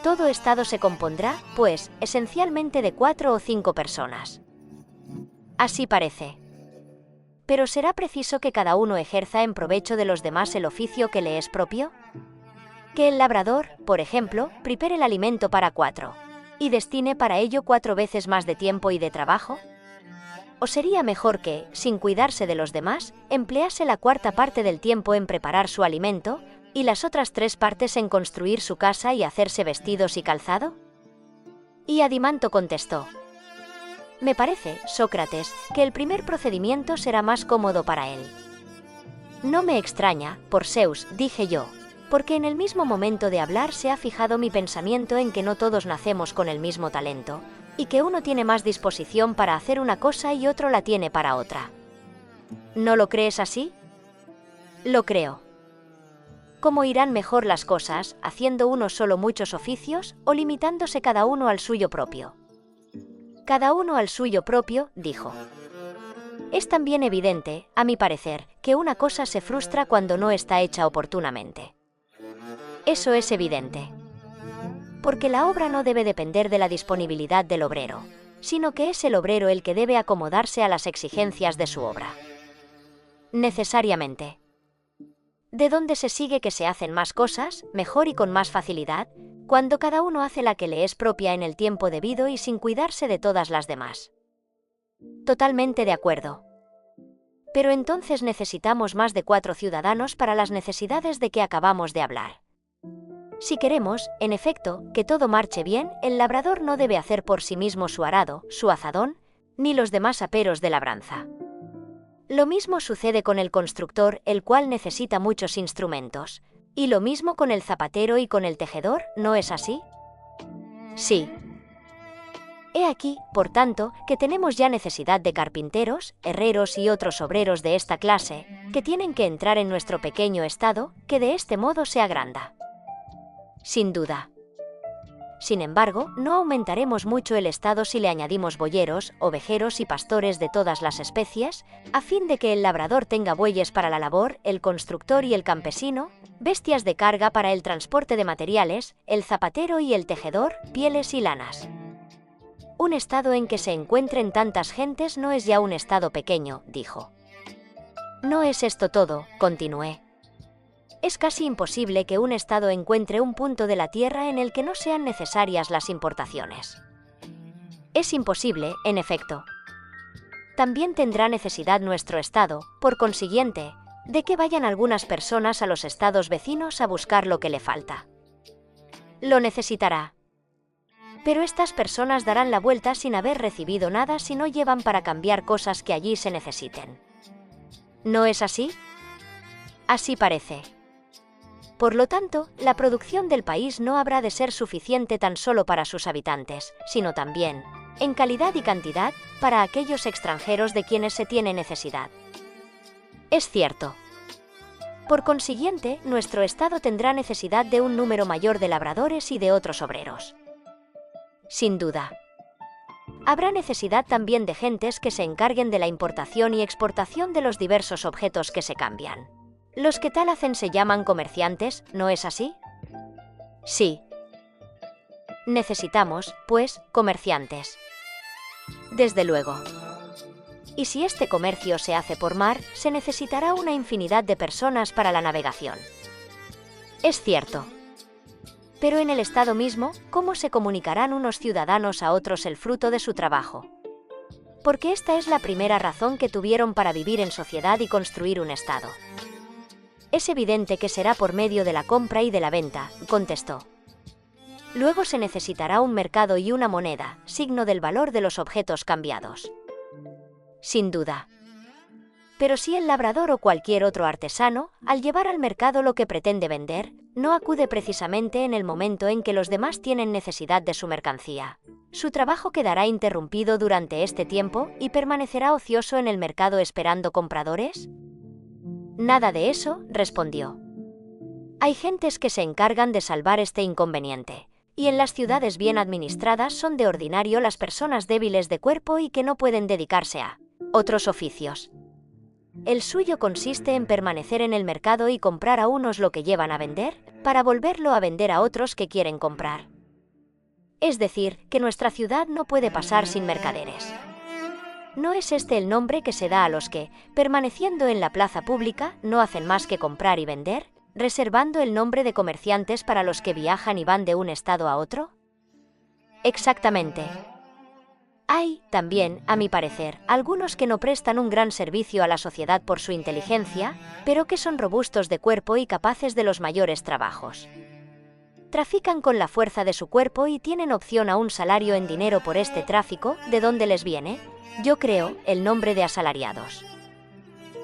Todo Estado se compondrá, pues, esencialmente de 4 o 5 personas. Así parece. ¿Pero será preciso que cada uno ejerza en provecho de los demás el oficio que le es propio? Que el labrador, por ejemplo, prepare el alimento para 4, y destine para ello 4 veces más de tiempo y de trabajo. ¿O sería mejor que, sin cuidarse de los demás, emplease la cuarta parte del tiempo en preparar su alimento, y las otras 3 partes en construir su casa y hacerse vestidos y calzado? Y Adimanto contestó: me parece, Sócrates, que el primer procedimiento será más cómodo para él. No me extraña, por Zeus, dije yo, porque en el mismo momento de hablar se ha fijado mi pensamiento en que no todos nacemos con el mismo talento, y que uno tiene más disposición para hacer una cosa y otro la tiene para otra. ¿No lo crees así? Lo creo. ¿Cómo irán mejor las cosas, haciendo uno solo muchos oficios, o limitándose cada uno al suyo propio? Cada uno al suyo propio, dijo. Es también evidente, a mi parecer, que una cosa se frustra cuando no está hecha oportunamente. Eso es evidente. Porque la obra no debe depender de la disponibilidad del obrero, sino que es el obrero el que debe acomodarse a las exigencias de su obra. Necesariamente. ¿De dónde se sigue que se hacen más cosas, mejor y con más facilidad, cuando cada uno hace la que le es propia en el tiempo debido y sin cuidarse de todas las demás? Totalmente de acuerdo. Pero entonces necesitamos más de 4 ciudadanos para las necesidades de que acabamos de hablar. Si queremos, en efecto, que todo marche bien, el labrador no debe hacer por sí mismo su arado, su azadón, ni los demás aperos de labranza. Lo mismo sucede con el constructor, el cual necesita muchos instrumentos. Y lo mismo con el zapatero y con el tejedor, ¿no es así? Sí. He aquí, por tanto, que tenemos ya necesidad de carpinteros, herreros y otros obreros de esta clase, que tienen que entrar en nuestro pequeño estado, que de este modo se agranda. Sin duda. Sin embargo, no aumentaremos mucho el estado si le añadimos boyeros, ovejeros y pastores de todas las especies, a fin de que el labrador tenga bueyes para la labor, el constructor y el campesino, bestias de carga para el transporte de materiales, el zapatero y el tejedor, pieles y lanas. Un estado en que se encuentren tantas gentes no es ya un estado pequeño, dijo. No es esto todo, continué. Es casi imposible que un Estado encuentre un punto de la Tierra en el que no sean necesarias las importaciones. Es imposible, en efecto. También tendrá necesidad nuestro Estado, por consiguiente, de que vayan algunas personas a los estados vecinos a buscar lo que le falta. Lo necesitará. Pero estas personas darán la vuelta sin haber recibido nada si no llevan para cambiar cosas que allí se necesiten. ¿No es así? Así parece. Por lo tanto, la producción del país no habrá de ser suficiente tan solo para sus habitantes, sino también, en calidad y cantidad, para aquellos extranjeros de quienes se tiene necesidad. Es cierto. Por consiguiente, nuestro Estado tendrá necesidad de un número mayor de labradores y de otros obreros. Sin duda. Habrá necesidad también de gentes que se encarguen de la importación y exportación de los diversos objetos que se cambian. Los que tal hacen se llaman comerciantes, ¿no es así? Sí. Necesitamos, pues, comerciantes. Desde luego. Y si este comercio se hace por mar, se necesitará una infinidad de personas para la navegación. Es cierto. Pero en el Estado mismo, ¿cómo se comunicarán unos ciudadanos a otros el fruto de su trabajo? Porque esta es la primera razón que tuvieron para vivir en sociedad y construir un Estado. Es evidente que será por medio de la compra y de la venta, contestó. Luego se necesitará un mercado y una moneda, signo del valor de los objetos cambiados. Sin duda. Pero si el labrador o cualquier otro artesano, al llevar al mercado lo que pretende vender, no acude precisamente en el momento en que los demás tienen necesidad de su mercancía. Su trabajo quedará interrumpido durante este tiempo y permanecerá ocioso en el mercado esperando compradores. Nada de eso, respondió. Hay gentes que se encargan de salvar este inconveniente, y en las ciudades bien administradas son de ordinario las personas débiles de cuerpo y que no pueden dedicarse a otros oficios. El suyo consiste en permanecer en el mercado y comprar a unos lo que llevan a vender, para volverlo a vender a otros que quieren comprar. Es decir, que nuestra ciudad no puede pasar sin mercaderes. ¿No es este el nombre que se da a los que, permaneciendo en la plaza pública, no hacen más que comprar y vender, reservando el nombre de comerciantes para los que viajan y van de un estado a otro? Exactamente. Hay, también, a mi parecer, algunos que no prestan un gran servicio a la sociedad por su inteligencia, pero que son robustos de cuerpo y capaces de los mayores trabajos. Trafican con la fuerza de su cuerpo y tienen opción a un salario en dinero por este tráfico, ¿de dónde les viene? Yo creo, el nombre de asalariados.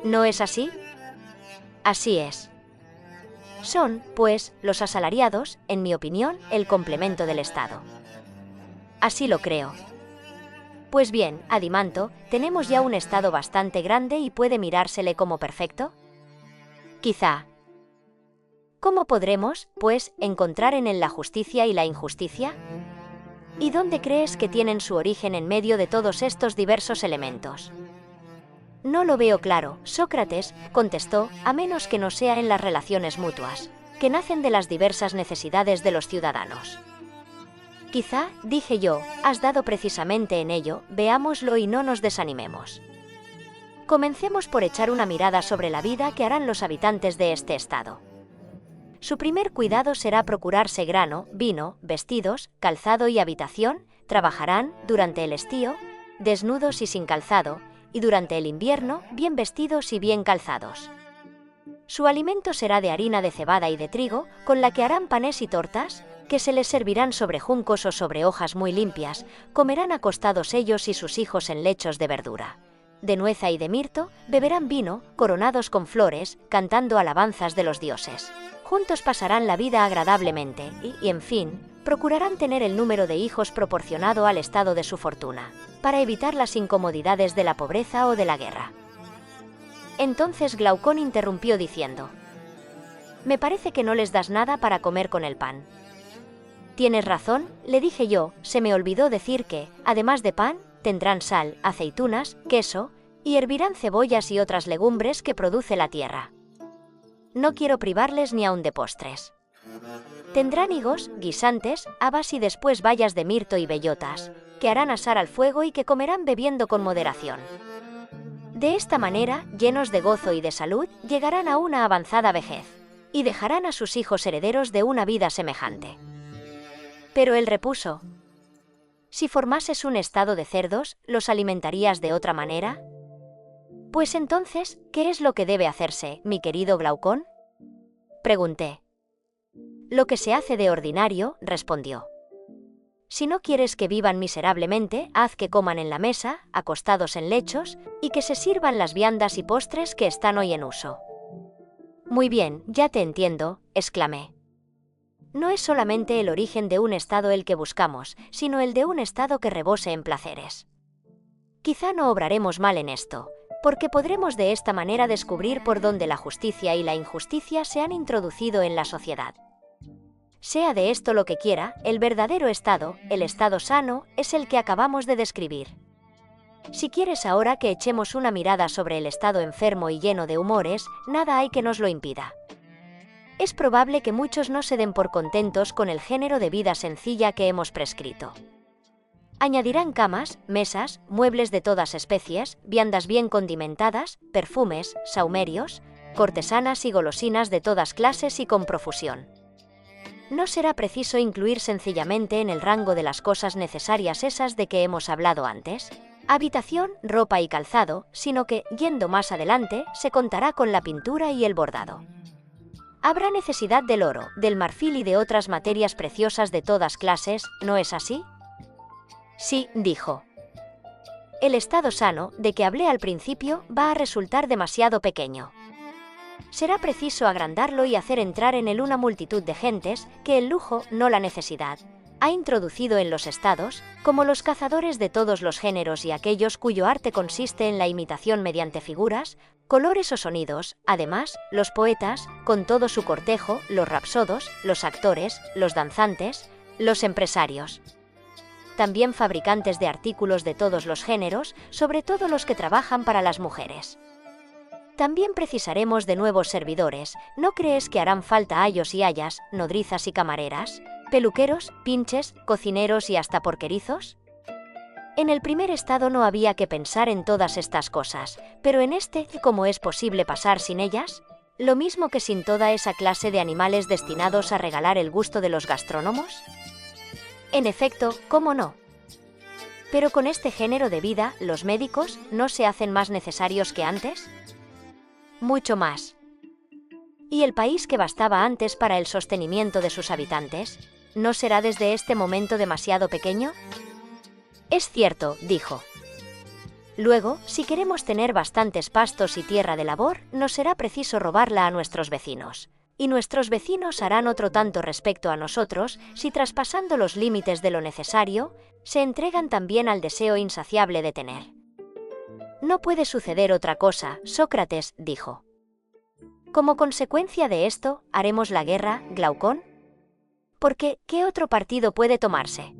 ¿No es así? Así es. Son, pues, los asalariados, en mi opinión, el complemento del Estado. Así lo creo. Pues bien, Adimanto, ¿tenemos ya un Estado bastante grande y puede mirársele como perfecto? Quizá. ¿Cómo podremos, pues, encontrar en él la justicia y la injusticia? ¿Y dónde crees que tienen su origen en medio de todos estos diversos elementos? No lo veo claro, Sócrates, contestó, a menos que no sea en las relaciones mutuas, que nacen de las diversas necesidades de los ciudadanos. Quizá, dije yo, has dado precisamente en ello, veámoslo y no nos desanimemos. Comencemos por echar una mirada sobre la vida que harán los habitantes de este estado. Su primer cuidado será procurarse grano, vino, vestidos, calzado y habitación, trabajarán, durante el estío, desnudos y sin calzado, y durante el invierno, bien vestidos y bien calzados. Su alimento será de harina de cebada y de trigo, con la que harán panes y tortas, que se les servirán sobre juncos o sobre hojas muy limpias, comerán acostados ellos y sus hijos en lechos de verdura. De nueza y de mirto, beberán vino, coronados con flores, cantando alabanzas de los dioses. Juntos pasarán la vida agradablemente y, en fin, procurarán tener el número de hijos proporcionado al estado de su fortuna, para evitar las incomodidades de la pobreza o de la guerra. Entonces Glaucón interrumpió diciendo: «Me parece que no les das nada para comer con el pan». «Tienes razón», le dije yo, se me olvidó decir que, además de pan, tendrán sal, aceitunas, queso, y hervirán cebollas y otras legumbres que produce la tierra. No quiero privarles ni aun de postres. Tendrán higos, guisantes, habas y después bayas de mirto y bellotas, que harán asar al fuego y que comerán bebiendo con moderación. De esta manera, llenos de gozo y de salud, llegarán a una avanzada vejez, y dejarán a sus hijos herederos de una vida semejante. Pero él repuso: «Si formases un estado de cerdos, ¿los alimentarías de otra manera?» «Pues entonces, ¿qué es lo que debe hacerse, mi querido Glaucón?», pregunté. «Lo que se hace de ordinario», respondió. «Si no quieres que vivan miserablemente, haz que coman en la mesa, acostados en lechos, y que se sirvan las viandas y postres que están hoy en uso». «Muy bien, ya te entiendo», exclamé. «No es solamente el origen de un estado el que buscamos, sino el de un estado que rebose en placeres. Quizá no obraremos mal en esto, porque podremos de esta manera descubrir por dónde la justicia y la injusticia se han introducido en la sociedad. Sea de esto lo que quiera, el verdadero estado, el estado sano, es el que acabamos de describir. Si quieres ahora que echemos una mirada sobre el estado enfermo y lleno de humores, nada hay que nos lo impida. Es probable que muchos no se den por contentos con el género de vida sencilla que hemos prescrito. Añadirán camas, mesas, muebles de todas especies, viandas bien condimentadas, perfumes, sahumerios, cortesanas y golosinas de todas clases y con profusión. No será preciso incluir sencillamente en el rango de las cosas necesarias esas de que hemos hablado antes, habitación, ropa y calzado, sino que, yendo más adelante, se contará con la pintura y el bordado. Habrá necesidad del oro, del marfil y de otras materias preciosas de todas clases, ¿no es así?». «Sí», dijo. «El estado sano, de que hablé al principio, va a resultar demasiado pequeño. será preciso agrandarlo y hacer entrar en él una multitud de gentes que el lujo, no la necesidad, ha introducido en los estados, como los cazadores de todos los géneros y aquellos cuyo arte consiste en la imitación mediante figuras, colores o sonidos, además, los poetas, con todo su cortejo, los rapsodos, los actores, los danzantes, los empresarios. También fabricantes de artículos de todos los géneros, sobre todo los que trabajan para las mujeres. También precisaremos de nuevos servidores. ¿No crees que harán falta ayos y ayas, nodrizas y camareras, peluqueros, pinches, cocineros y hasta porquerizos? En el primer estado no había que pensar en todas estas cosas, pero en este, ¿cómo es posible pasar sin ellas? Lo mismo que sin toda esa clase de animales destinados a regalar el gusto de los gastrónomos. En efecto, ¿cómo no? Pero con este género de vida, ¿los médicos no se hacen más necesarios que antes? Mucho más. ¿Y el país que bastaba antes para el sostenimiento de sus habitantes, no será desde este momento demasiado pequeño? Es cierto, dijo. Luego, si queremos tener bastantes pastos y tierra de labor, nos será preciso robarla a nuestros vecinos. Y nuestros vecinos harán otro tanto respecto a nosotros, si traspasando los límites de lo necesario, se entregan también al deseo insaciable de tener. No puede suceder otra cosa, Sócrates dijo. Como consecuencia de esto, ¿haremos la guerra, Glaucón? Porque, ¿qué otro partido puede tomarse?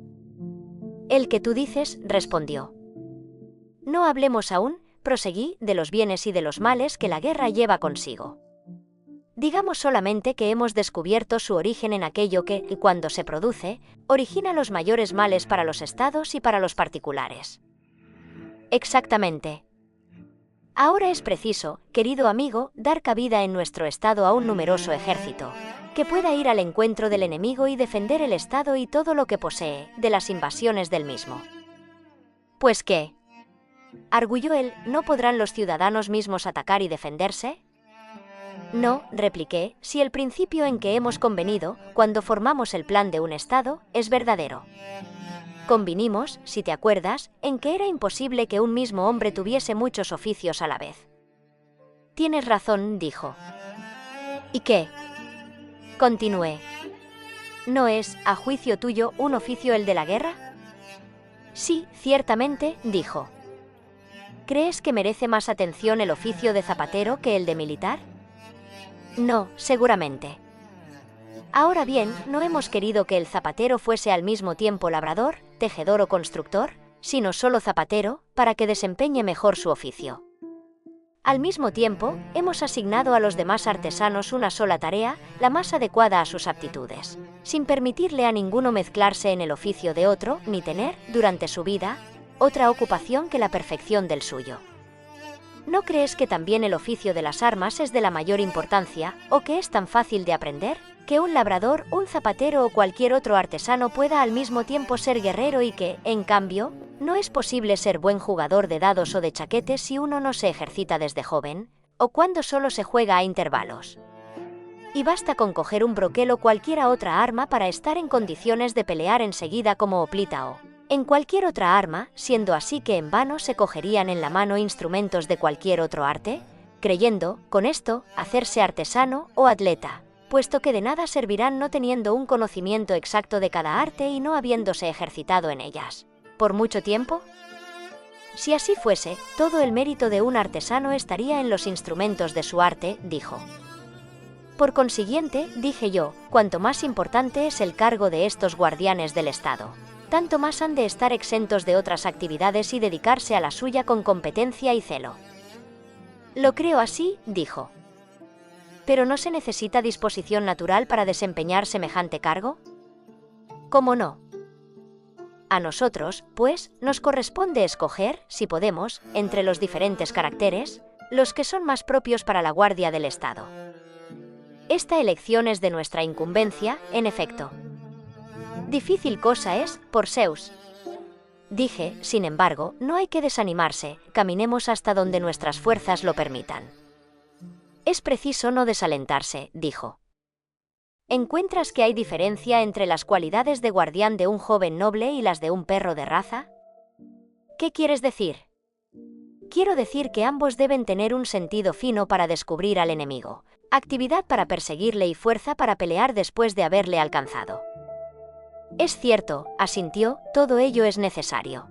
El que tú dices, respondió. No hablemos aún, proseguí, de los bienes y de los males que la guerra lleva consigo. Digamos solamente que hemos descubierto su origen en aquello que, cuando se produce, origina los mayores males para los estados y para los particulares. Exactamente. Ahora es preciso, querido amigo, dar cabida en nuestro estado a un numeroso ejército, que pueda ir al encuentro del enemigo y defender el estado y todo lo que posee, de las invasiones del mismo. ¿Pues qué? Arguyó él, ¿no podrán los ciudadanos mismos atacar y defenderse? No, repliqué, si el principio en que hemos convenido, cuando formamos el plan de un estado, es verdadero. Convinimos, si te acuerdas, en que era imposible que un mismo hombre tuviese muchos oficios a la vez. Tienes razón, dijo. ¿Y qué? Continué. ¿No es, a juicio tuyo, un oficio el de la guerra? Sí, ciertamente, dijo. ¿Crees que merece más atención el oficio de zapatero que el de militar? No, seguramente. Ahora bien, no hemos querido que el zapatero fuese al mismo tiempo labrador, tejedor o constructor, sino solo zapatero, para que desempeñe mejor su oficio. Al mismo tiempo, hemos asignado a los demás artesanos una sola tarea, la más adecuada a sus aptitudes, sin permitirle a ninguno mezclarse en el oficio de otro, ni tener, durante su vida, otra ocupación que la perfección del suyo. ¿No crees que también el oficio de las armas es de la mayor importancia, o que es tan fácil de aprender, que un labrador, un zapatero o cualquier otro artesano pueda al mismo tiempo ser guerrero y que, en cambio, no es posible ser buen jugador de dados o de chaquetes si uno no se ejercita desde joven, o cuando solo se juega a intervalos? Y basta con coger un broquel o cualquiera otra arma para estar en condiciones de pelear enseguida como hoplita o en cualquier otra arma, siendo así que en vano se cogerían en la mano instrumentos de cualquier otro arte, creyendo, con esto, hacerse artesano o atleta, puesto que de nada servirán no teniendo un conocimiento exacto de cada arte y no habiéndose ejercitado en ellas. ¿Por mucho tiempo? Si así fuese, todo el mérito de un artesano estaría en los instrumentos de su arte, dijo. Por consiguiente, dije yo, cuanto más importante es el cargo de estos guardianes del Estado, tanto más han de estar exentos de otras actividades y dedicarse a la suya con competencia y celo. Lo creo así, dijo. ¿Pero no se necesita disposición natural para desempeñar semejante cargo? ¿Cómo no? A nosotros, pues, nos corresponde escoger, si podemos, entre los diferentes caracteres, los que son más propios para la guardia del Estado. Esta elección es de nuestra incumbencia, en efecto. Difícil cosa es, por Zeus. Dije, sin embargo, no hay que desanimarse, caminemos hasta donde nuestras fuerzas lo permitan. Es preciso no desalentarse, dijo. ¿Encuentras que hay diferencia entre las cualidades de guardián de un joven noble y las de un perro de raza? ¿Qué quieres decir? Quiero decir que ambos deben tener un sentido fino para descubrir al enemigo, actividad para perseguirle y fuerza para pelear después de haberle alcanzado. Es cierto, asintió, todo ello es necesario.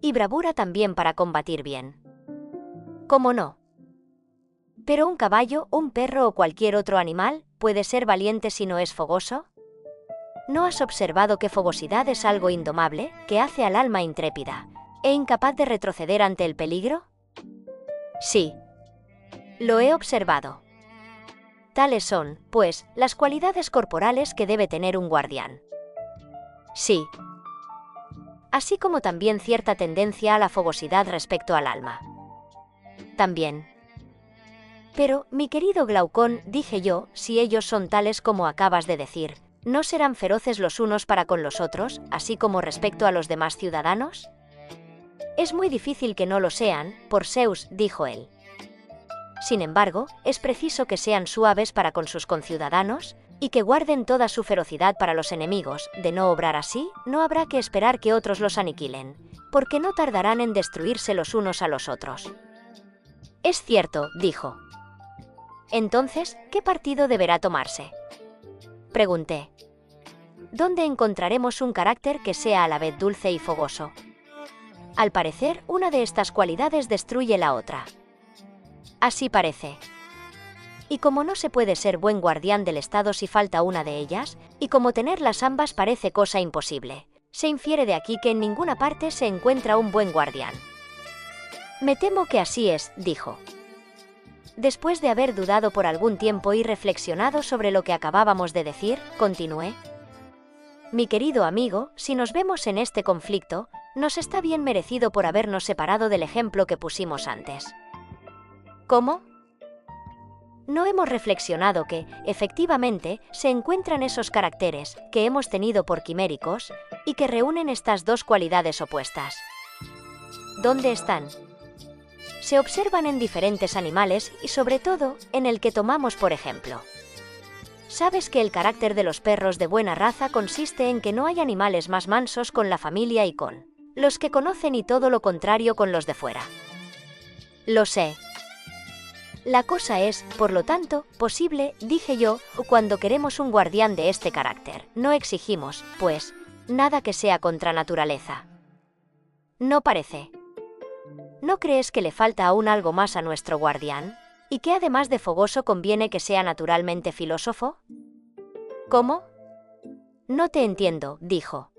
Y bravura también para combatir bien. ¿Cómo no? Pero un caballo, un perro o cualquier otro animal, ¿puede ser valiente si no es fogoso? ¿No has observado que fogosidad es algo indomable, que hace al alma intrépida, e incapaz de retroceder ante el peligro? Sí. Lo he observado. Tales son, pues, las cualidades corporales que debe tener un guardián. Sí. Así como también cierta tendencia a la fogosidad respecto al alma. También. Pero, mi querido Glaucón, dije yo, si ellos son tales como acabas de decir, ¿no serán feroces los unos para con los otros, así como respecto a los demás ciudadanos? Es muy difícil que no lo sean, por Zeus, dijo él. Sin embargo, es preciso que sean suaves para con sus conciudadanos, y que guarden toda su ferocidad para los enemigos. De no obrar así, no habrá que esperar que otros los aniquilen, porque no tardarán en destruirse los unos a los otros. Es cierto, dijo. Entonces, ¿qué partido deberá tomarse? Pregunté. ¿Dónde encontraremos un carácter que sea a la vez dulce y fogoso? Al parecer, una de estas cualidades destruye la otra. Así parece. Y como no se puede ser buen guardián del Estado si falta una de ellas, y como tenerlas ambas parece cosa imposible, se infiere de aquí que en ninguna parte se encuentra un buen guardián. Me temo que así es, dijo. Después de haber dudado por algún tiempo y reflexionado sobre lo que acabábamos de decir, continué. Mi querido amigo, si nos vemos en este conflicto, nos está bien merecido por habernos separado del ejemplo que pusimos antes. ¿Cómo? ¿No hemos reflexionado que, efectivamente, se encuentran esos caracteres, que hemos tenido por quiméricos, y que reúnen estas dos cualidades opuestas? ¿Dónde están? Se observan en diferentes animales y sobre todo, en el que tomamos por ejemplo. ¿Sabes que el carácter de los perros de buena raza consiste en que no hay animales más mansos con la familia y con los que conocen y todo lo contrario con los de fuera? Lo sé. La cosa es, por lo tanto, posible, dije yo, cuando queremos un guardián de este carácter. No exigimos, pues, nada que sea contra naturaleza. No parece. ¿No crees que le falta aún algo más a nuestro guardián? ¿Y que además de fogoso conviene que sea naturalmente filósofo? ¿Cómo? No te entiendo, dijo.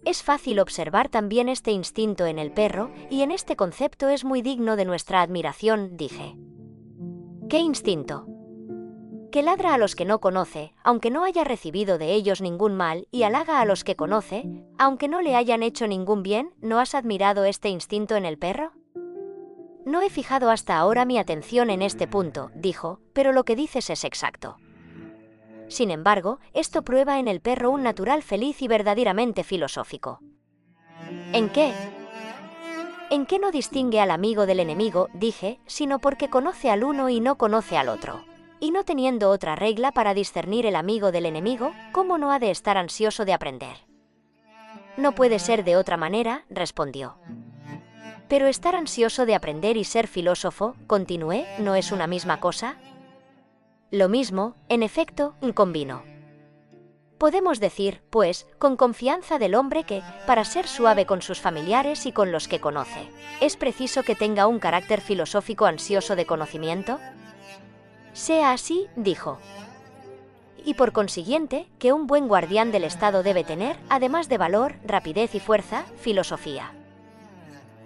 Es fácil observar también este instinto en el perro, y en este concepto es muy digno de nuestra admiración, dije. ¿Qué instinto? Que ladra a los que no conoce, aunque no haya recibido de ellos ningún mal, y halaga a los que conoce, aunque no le hayan hecho ningún bien. ¿No has admirado este instinto en el perro? No he fijado hasta ahora mi atención en este punto, dijo, pero lo que dices es exacto. Sin embargo, esto prueba en el perro un natural feliz y verdaderamente filosófico. ¿En qué? En que no distingue al amigo del enemigo, dije, sino porque conoce al uno y no conoce al otro. Y no teniendo otra regla para discernir el amigo del enemigo, ¿cómo no ha de estar ansioso de aprender? No puede ser de otra manera, respondió. Pero estar ansioso de aprender y ser filósofo, continué, ¿no es una misma cosa? Lo mismo, en efecto, combinó. Podemos decir, pues, con confianza del hombre que, para ser suave con sus familiares y con los que conoce, ¿es preciso que tenga un carácter filosófico ansioso de conocimiento? Sea así, dijo. Y por consiguiente, que un buen guardián del Estado debe tener, además de valor, rapidez y fuerza, filosofía.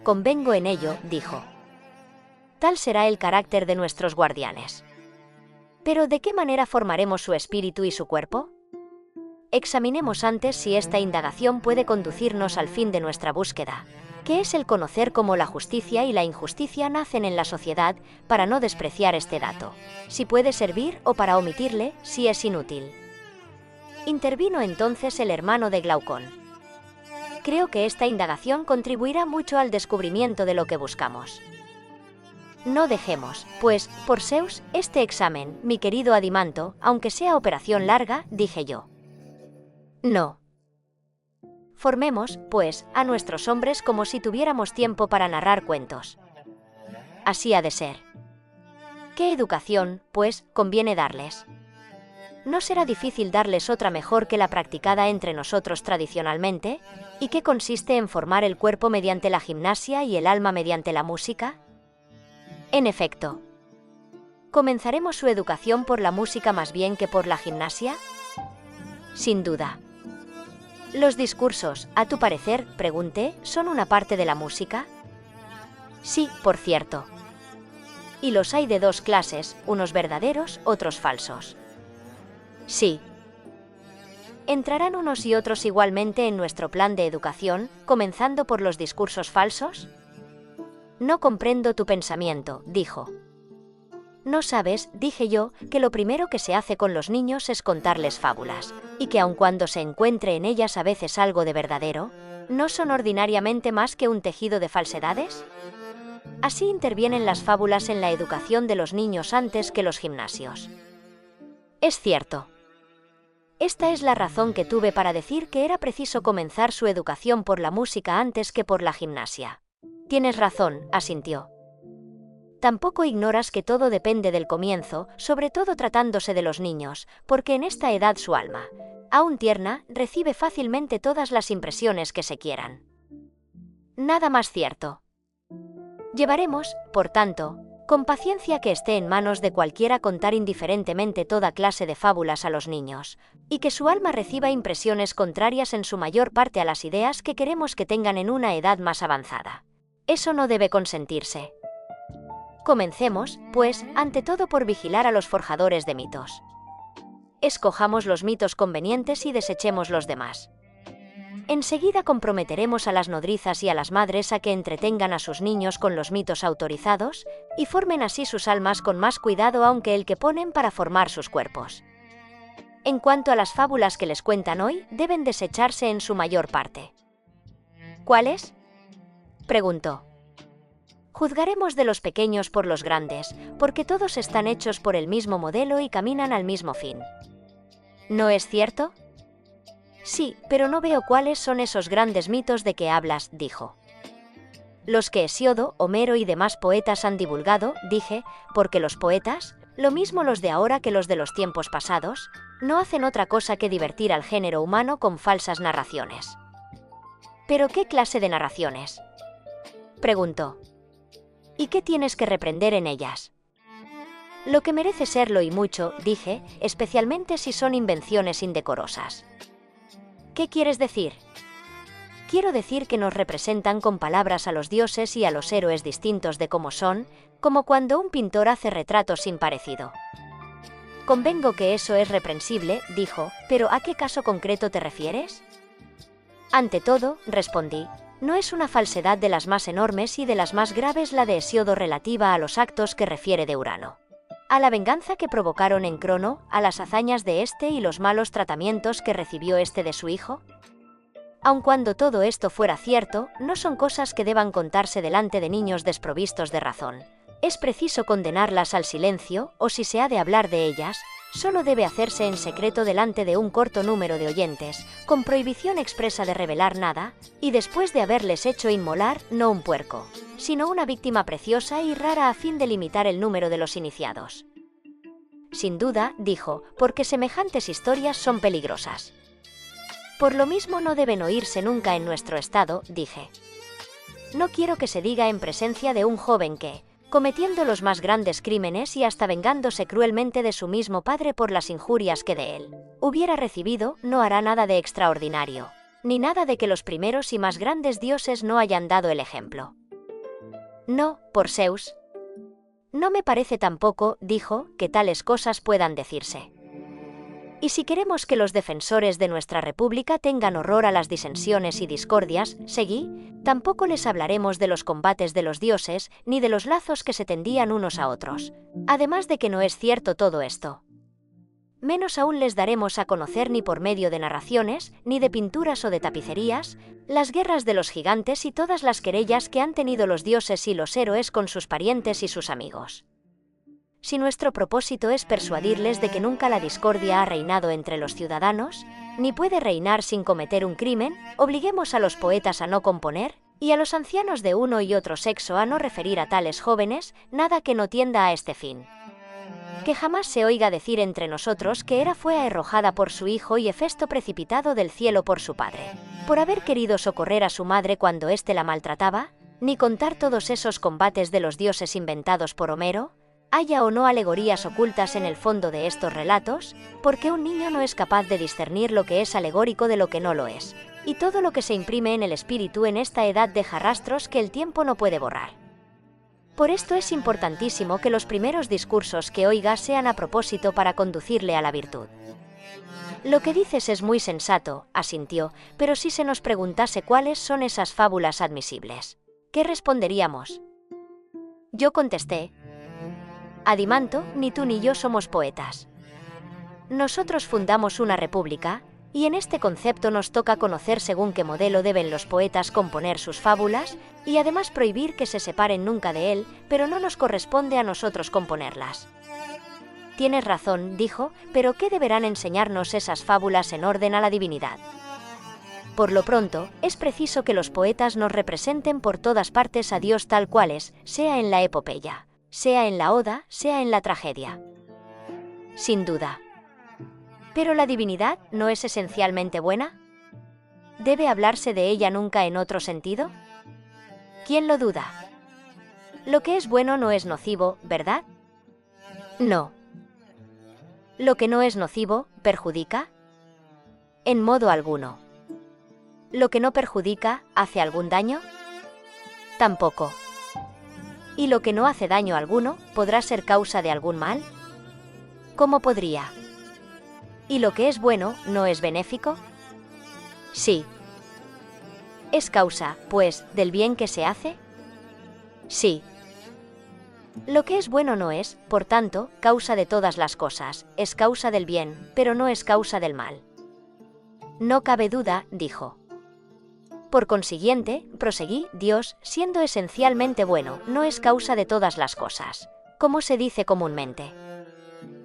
Convengo en ello, dijo. Tal será el carácter de nuestros guardianes. Pero ¿de qué manera formaremos su espíritu y su cuerpo? Examinemos antes si esta indagación puede conducirnos al fin de nuestra búsqueda, que es el conocer cómo la justicia y la injusticia nacen en la sociedad, para no despreciar este dato, si puede servir o para omitirle, si es inútil. Intervino entonces el hermano de Glaucón. Creo que esta indagación contribuirá mucho al descubrimiento de lo que buscamos. No dejemos, pues, por Zeus, este examen, mi querido Adimanto, aunque sea operación larga, dije yo. No. Formemos, pues, a nuestros hombres como si tuviéramos tiempo para narrar cuentos. Así ha de ser. ¿Qué educación, pues, conviene darles? ¿No será difícil darles otra mejor que la practicada entre nosotros tradicionalmente, y que consiste en formar el cuerpo mediante la gimnasia y el alma mediante la música? En efecto. ¿Comenzaremos su educación por la música más bien que por la gimnasia? Sin duda. ¿Los discursos, a tu parecer, pregunté, son una parte de la música? Sí, por cierto. Y los hay de dos clases, unos verdaderos, otros falsos. Sí. ¿Entrarán unos y otros igualmente en nuestro plan de educación, comenzando por los discursos falsos? No comprendo tu pensamiento, dijo. No sabes, dije yo, que lo primero que se hace con los niños es contarles fábulas, y que aun cuando se encuentre en ellas a veces algo de verdadero, ¿no son ordinariamente más que un tejido de falsedades? Así intervienen las fábulas en la educación de los niños antes que los gimnasios. Es cierto. Esta es la razón que tuve para decir que era preciso comenzar su educación por la música antes que por la gimnasia. Tienes razón, asintió. Tampoco ignoras que todo depende del comienzo, sobre todo tratándose de los niños, porque en esta edad su alma, aún tierna, recibe fácilmente todas las impresiones que se quieran. Nada más cierto. Llevaremos, por tanto, con paciencia que esté en manos de cualquiera contar indiferentemente toda clase de fábulas a los niños, y que su alma reciba impresiones contrarias en su mayor parte a las ideas que queremos que tengan en una edad más avanzada. Eso no debe consentirse. Comencemos, pues, ante todo por vigilar a los forjadores de mitos. Escojamos los mitos convenientes y desechemos los demás. Enseguida comprometeremos a las nodrizas y a las madres a que entretengan a sus niños con los mitos autorizados, y formen así sus almas con más cuidado aunque el que ponen para formar sus cuerpos. En cuanto a las fábulas que les cuentan hoy, deben desecharse en su mayor parte. ¿Cuáles? Preguntó. Juzgaremos de los pequeños por los grandes, porque todos están hechos por el mismo modelo y caminan al mismo fin. ¿No es cierto? Sí, pero no veo cuáles son esos grandes mitos de que hablas, dijo. Los que Hesiodo, Homero y demás poetas han divulgado, dije, porque los poetas, lo mismo los de ahora que los de los tiempos pasados, no hacen otra cosa que divertir al género humano con falsas narraciones. ¿Pero qué clase de narraciones? Preguntó. ¿Y qué tienes que reprender en ellas? Lo que merece serlo y mucho, dije, especialmente si son invenciones indecorosas. ¿Qué quieres decir? Quiero decir que nos representan con palabras a los dioses y a los héroes distintos de cómo son, como cuando un pintor hace retratos sin parecido. Convengo que eso es reprensible, dijo, pero ¿a qué caso concreto te refieres? Ante todo, respondí, no es una falsedad de las más enormes y de las más graves la de Hesiodo relativa a los actos que refiere de Urano. A la venganza que provocaron en Crono, a las hazañas de éste y los malos tratamientos que recibió éste de su hijo. Aun cuando todo esto fuera cierto, no son cosas que deban contarse delante de niños desprovistos de razón. Es preciso condenarlas al silencio, o si se ha de hablar de ellas, solo debe hacerse en secreto delante de un corto número de oyentes, con prohibición expresa de revelar nada, y después de haberles hecho inmolar, no un puerco, sino una víctima preciosa y rara a fin de limitar el número de los iniciados. Sin duda, dijo, porque semejantes historias son peligrosas. Por lo mismo no deben oírse nunca en nuestro estado, dije. No quiero que se diga en presencia de un joven que, cometiendo los más grandes crímenes y hasta vengándose cruelmente de su mismo padre por las injurias que de él hubiera recibido, no hará nada de extraordinario, ni nada de que los primeros y más grandes dioses no hayan dado el ejemplo. No, por Zeus. No me parece tampoco, dijo, que tales cosas puedan decirse. Y si queremos que los defensores de nuestra república tengan horror a las disensiones y discordias, seguí, tampoco les hablaremos de los combates de los dioses, ni de los lazos que se tendían unos a otros. Además de que no es cierto todo esto. Menos aún les daremos a conocer ni por medio de narraciones, ni de pinturas o de tapicerías, las guerras de los gigantes y todas las querellas que han tenido los dioses y los héroes con sus parientes y sus amigos. Si nuestro propósito es persuadirles de que nunca la discordia ha reinado entre los ciudadanos, ni puede reinar sin cometer un crimen, obliguemos a los poetas a no componer, y a los ancianos de uno y otro sexo a no referir a tales jóvenes nada que no tienda a este fin. Que jamás se oiga decir entre nosotros que Hera fue arrojada por su hijo y Hefesto precipitado del cielo por su padre, por haber querido socorrer a su madre cuando éste la maltrataba, ni contar todos esos combates de los dioses inventados por Homero. Haya o no alegorías ocultas en el fondo de estos relatos, porque un niño no es capaz de discernir lo que es alegórico de lo que no lo es, y todo lo que se imprime en el espíritu en esta edad deja rastros que el tiempo no puede borrar. Por esto es importantísimo que los primeros discursos que oiga sean a propósito para conducirle a la virtud. Lo que dices es muy sensato, asintió, pero si se nos preguntase cuáles son esas fábulas admisibles, ¿qué responderíamos? Yo contesté: Adimanto, ni tú ni yo somos poetas. Nosotros fundamos una república, y en este concepto nos toca conocer según qué modelo deben los poetas componer sus fábulas, y además prohibir que se separen nunca de él, pero no nos corresponde a nosotros componerlas. Tienes razón, dijo, pero ¿qué deberán enseñarnos esas fábulas en orden a la divinidad? Por lo pronto, es preciso que los poetas nos representen por todas partes a Dios tal cual es, sea en la epopeya, sea en la oda, sea en la tragedia. Sin duda. ¿Pero la divinidad no es esencialmente buena? ¿Debe hablarse de ella nunca en otro sentido? ¿Quién lo duda? Lo que es bueno no es nocivo, ¿verdad? No. ¿Lo que no es nocivo, perjudica? En modo alguno. ¿Lo que no perjudica, hace algún daño? Tampoco. ¿Y lo que no hace daño alguno, podrá ser causa de algún mal? ¿Cómo podría? ¿Y lo que es bueno, no es benéfico? Sí. ¿Es causa, pues, del bien que se hace? Sí. Lo que es bueno no es, por tanto, causa de todas las cosas, es causa del bien, pero no es causa del mal. No cabe duda, dijo. Por consiguiente, proseguí, Dios, siendo esencialmente bueno, no es causa de todas las cosas, como se dice comúnmente.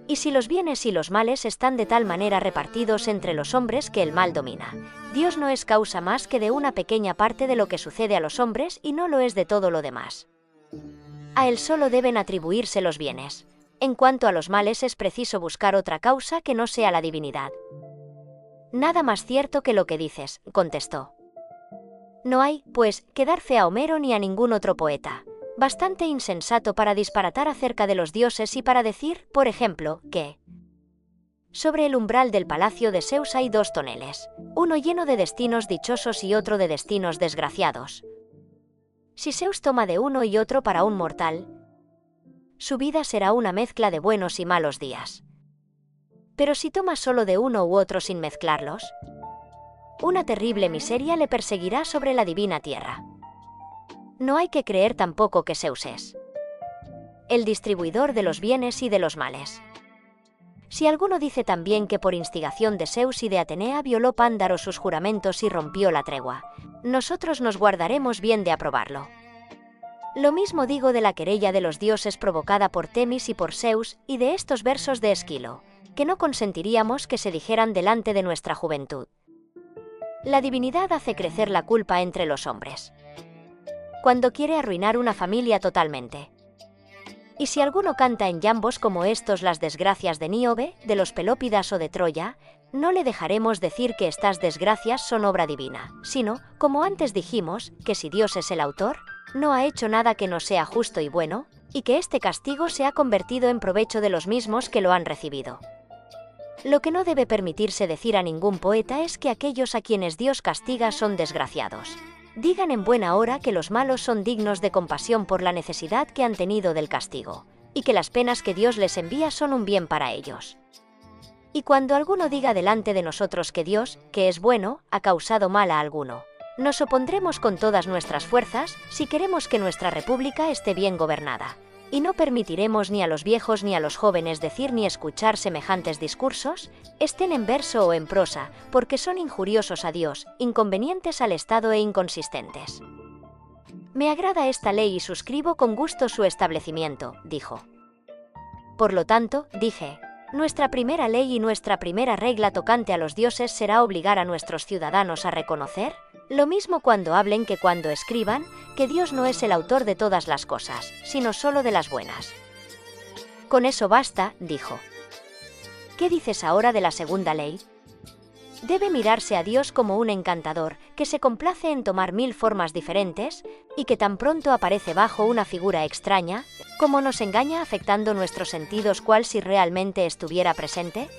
Y si los bienes y los males están de tal manera repartidos entre los hombres que el mal domina, Dios no es causa más que de una pequeña parte de lo que sucede a los hombres y no lo es de todo lo demás. A él solo deben atribuirse los bienes. En cuanto a los males es preciso buscar otra causa que no sea la divinidad. Nada más cierto que lo que dices, contestó. No hay, pues, que dar fe a Homero ni a ningún otro poeta. Bastante insensato para disparatar acerca de los dioses y para decir, por ejemplo, que sobre el umbral del palacio de Zeus hay 2 toneles, uno lleno de destinos dichosos y otro de destinos desgraciados. Si Zeus toma de uno y otro para un mortal, su vida será una mezcla de buenos y malos días. Pero si toma solo de uno u otro sin mezclarlos, una terrible miseria le perseguirá sobre la divina tierra. No hay que creer tampoco que Zeus es el distribuidor de los bienes y de los males. Si alguno dice también que por instigación de Zeus y de Atenea violó Pándaro sus juramentos y rompió la tregua, nosotros nos guardaremos bien de aprobarlo. Lo mismo digo de la querella de los dioses provocada por Temis y por Zeus y de estos versos de Esquilo, que no consentiríamos que se dijeran delante de nuestra juventud. La divinidad hace crecer la culpa entre los hombres, cuando quiere arruinar una familia totalmente. Y si alguno canta en llambos como estos las desgracias de Níobe, de los Pelópidas o de Troya, no le dejaremos decir que estas desgracias son obra divina, sino, como antes dijimos, que si Dios es el autor, no ha hecho nada que no sea justo y bueno, y que este castigo se ha convertido en provecho de los mismos que lo han recibido. Lo que no debe permitirse decir a ningún poeta es que aquellos a quienes Dios castiga son desgraciados. Digan en buena hora que los malos son dignos de compasión por la necesidad que han tenido del castigo, y que las penas que Dios les envía son un bien para ellos. Y cuando alguno diga delante de nosotros que Dios, que es bueno, ha causado mal a alguno, nos opondremos con todas nuestras fuerzas si queremos que nuestra república esté bien gobernada. Y no permitiremos ni a los viejos ni a los jóvenes decir ni escuchar semejantes discursos, estén en verso o en prosa, porque son injuriosos a Dios, inconvenientes al Estado e inconsistentes. Me agrada esta ley y suscribo con gusto su establecimiento, dijo. Por lo tanto, dije, nuestra primera ley y nuestra primera regla tocante a los dioses será obligar a nuestros ciudadanos a reconocer, lo mismo cuando hablen que cuando escriban, que Dios no es el autor de todas las cosas, sino solo de las buenas. Con eso basta, dijo. ¿Qué dices ahora de la segunda ley? Debe mirarse a Dios como un encantador, que se complace en tomar 1000 formas diferentes, y que tan pronto aparece bajo una figura extraña, como nos engaña afectando nuestros sentidos cual si realmente estuviera presente.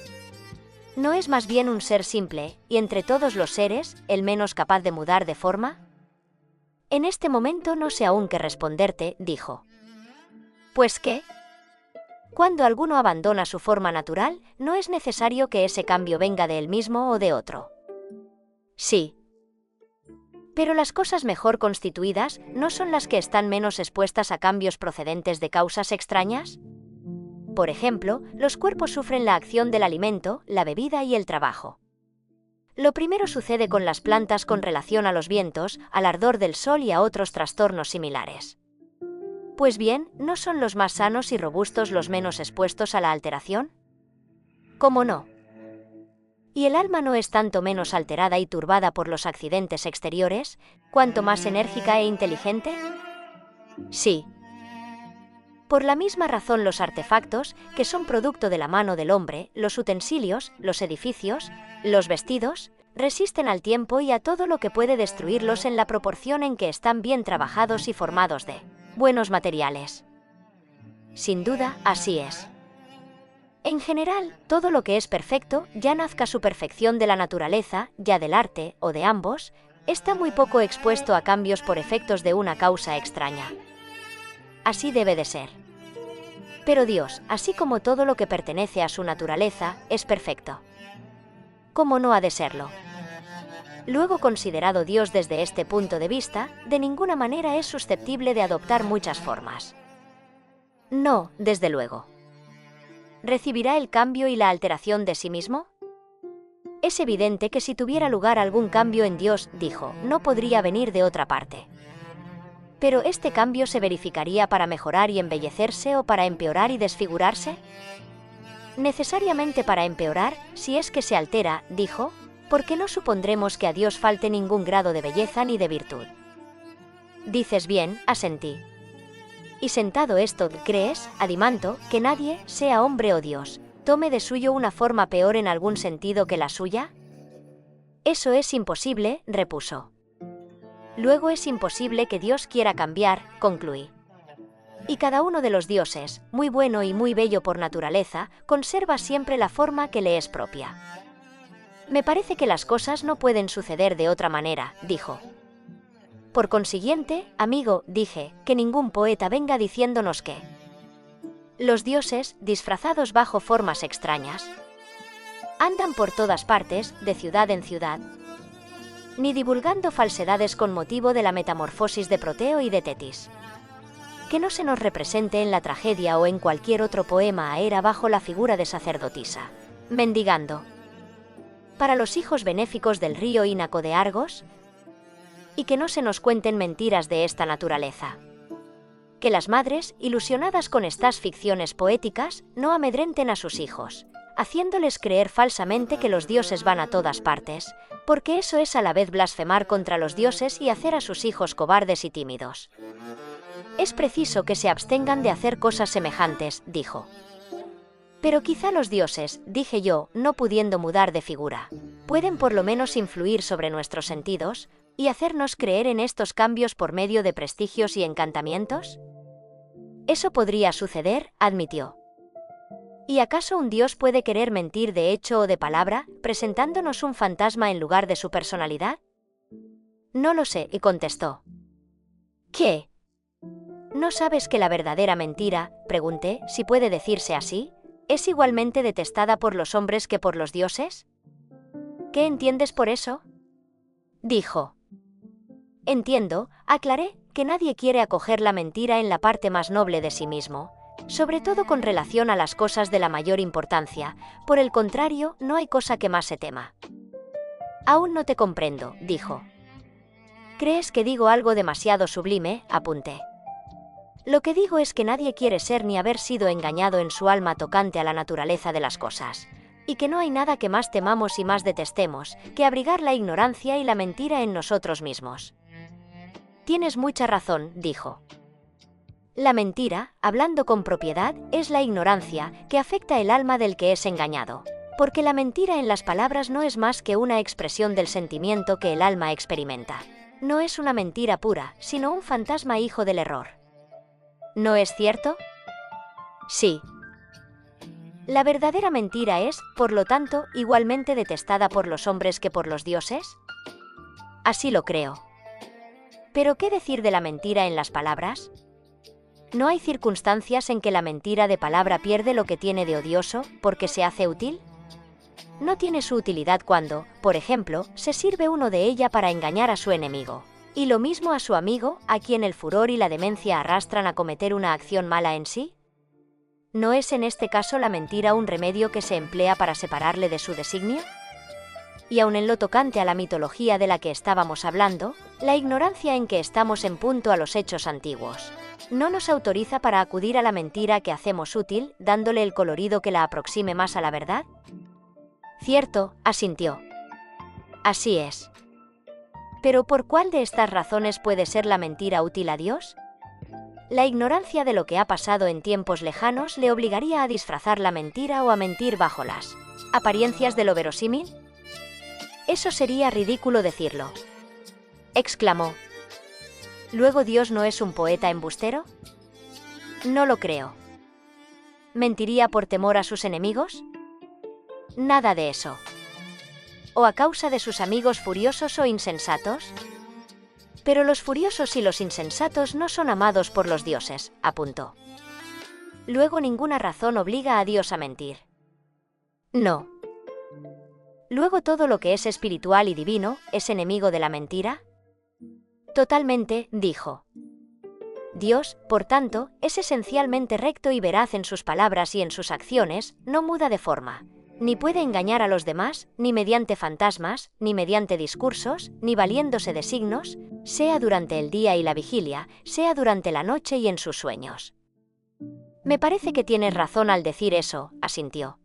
¿No es más bien un ser simple, y entre todos los seres, el menos capaz de mudar de forma? En este momento no sé aún qué responderte, dijo. ¿Pues qué? Cuando alguno abandona su forma natural, no es necesario que ese cambio venga de él mismo o de otro. Sí. Pero las cosas mejor constituidas, ¿no son las que están menos expuestas a cambios procedentes de causas extrañas? Por ejemplo, los cuerpos sufren la acción del alimento, la bebida y el trabajo. Lo primero sucede con las plantas con relación a los vientos, al ardor del sol y a otros trastornos similares. Pues bien, ¿no son los más sanos y robustos los menos expuestos a la alteración? ¿Cómo no? ¿Y el alma no es tanto menos alterada y turbada por los accidentes exteriores, cuanto más enérgica e inteligente? Sí. Por la misma razón los artefactos, que son producto de la mano del hombre, los utensilios, los edificios, los vestidos, resisten al tiempo y a todo lo que puede destruirlos en la proporción en que están bien trabajados y formados de buenos materiales. Sin duda, así es. En general, todo lo que es perfecto, ya nazca su perfección de la naturaleza, ya del arte, o de ambos, está muy poco expuesto a cambios por efectos de una causa extraña. Así debe de ser. Pero Dios, así como todo lo que pertenece a su naturaleza, es perfecto. ¿Cómo no ha de serlo? Luego, considerado Dios desde este punto de vista, de ninguna manera es susceptible de adoptar muchas formas. No, desde luego. ¿Recibirá el cambio y la alteración de sí mismo? Es evidente que si tuviera lugar algún cambio en Dios, dijo, no podría venir de otra parte. ¿Pero este cambio se verificaría para mejorar y embellecerse o para empeorar y desfigurarse? Necesariamente para empeorar, si es que se altera, dijo, porque no supondremos que a Dios falte ningún grado de belleza ni de virtud. Dices bien, asentí. Y sentado esto, ¿crees, Adimanto, que nadie, sea hombre o Dios, tome de suyo una forma peor en algún sentido que la suya? Eso es imposible, repuso. Luego es imposible que Dios quiera cambiar, concluí. Y cada uno de los dioses, muy bueno y muy bello por naturaleza, conserva siempre la forma que le es propia. Me parece que las cosas no pueden suceder de otra manera, dijo. Por consiguiente, amigo, dije, que ningún poeta venga diciéndonos que los dioses, disfrazados bajo formas extrañas, andan por todas partes, de ciudad en ciudad, ni divulgando falsedades con motivo de la metamorfosis de Proteo y de Tetis. Que no se nos represente en la tragedia o en cualquier otro poema a Hera bajo la figura de sacerdotisa, mendigando para los hijos benéficos del río Ínaco de Argos, y que no se nos cuenten mentiras de esta naturaleza. Que las madres, ilusionadas con estas ficciones poéticas, no amedrenten a sus hijos, haciéndoles creer falsamente que los dioses van a todas partes, porque eso es a la vez blasfemar contra los dioses y hacer a sus hijos cobardes y tímidos. Es preciso que se abstengan de hacer cosas semejantes, dijo. Pero quizá los dioses, dije yo, no pudiendo mudar de figura, pueden por lo menos influir sobre nuestros sentidos, y hacernos creer en estos cambios por medio de prestigios y encantamientos. Eso podría suceder, admitió. ¿Y acaso un dios puede querer mentir de hecho o de palabra, presentándonos un fantasma en lugar de su personalidad? No lo sé, y contestó. ¿Qué? ¿No sabes que la verdadera mentira, pregunté, si puede decirse así, es igualmente detestada por los hombres que por los dioses? ¿Qué entiendes por eso? Dijo. Entiendo, aclaré, que nadie quiere acoger la mentira en la parte más noble de sí mismo, sobre todo con relación a las cosas de la mayor importancia, por el contrario, no hay cosa que más se tema. Aún no te comprendo, dijo. ¿Crees que digo algo demasiado sublime? Apunté. Lo que digo es que nadie quiere ser ni haber sido engañado en su alma tocante a la naturaleza de las cosas, y que no hay nada que más temamos y más detestemos que abrigar la ignorancia y la mentira en nosotros mismos. Tienes mucha razón, dijo. La mentira, hablando con propiedad, es la ignorancia que afecta el alma del que es engañado. Porque la mentira en las palabras no es más que una expresión del sentimiento que el alma experimenta. No es una mentira pura, sino un fantasma hijo del error. ¿No es cierto? Sí. ¿La verdadera mentira es, por lo tanto, igualmente detestada por los hombres que por los dioses? Así lo creo. ¿Pero qué decir de la mentira en las palabras? ¿No hay circunstancias en que la mentira de palabra pierde lo que tiene de odioso, porque se hace útil? No tiene su utilidad cuando, por ejemplo, se sirve uno de ella para engañar a su enemigo. Y lo mismo a su amigo, a quien el furor y la demencia arrastran a cometer una acción mala en sí. ¿No es en este caso la mentira un remedio que se emplea para separarle de su designio? Y aun en lo tocante a la mitología de la que estábamos hablando, la ignorancia en que estamos en punto a los hechos antiguos no nos autoriza para acudir a la mentira que hacemos útil, dándole el colorido que la aproxime más a la verdad. Cierto, asintió. Así es. ¿Pero por cuál de estas razones puede ser la mentira útil a Dios? La ignorancia de lo que ha pasado en tiempos lejanos le obligaría a disfrazar la mentira o a mentir bajo las apariencias de lo verosímil. Eso sería ridículo decirlo. Exclamó. ¿Luego Dios no es un poeta embustero? No lo creo. ¿Mentiría por temor a sus enemigos? Nada de eso. ¿O a causa de sus amigos furiosos o insensatos? Pero los furiosos y los insensatos no son amados por los dioses, apuntó. Luego ninguna razón obliga a Dios a mentir. No. Luego todo lo que es espiritual y divino, ¿es enemigo de la mentira? Totalmente, dijo. Dios, por tanto, es esencialmente recto y veraz en sus palabras y en sus acciones, no muda de forma. Ni puede engañar a los demás, ni mediante fantasmas, ni mediante discursos, ni valiéndose de signos, sea durante el día y la vigilia, sea durante la noche y en sus sueños. Me parece que tienes razón al decir eso, asintió.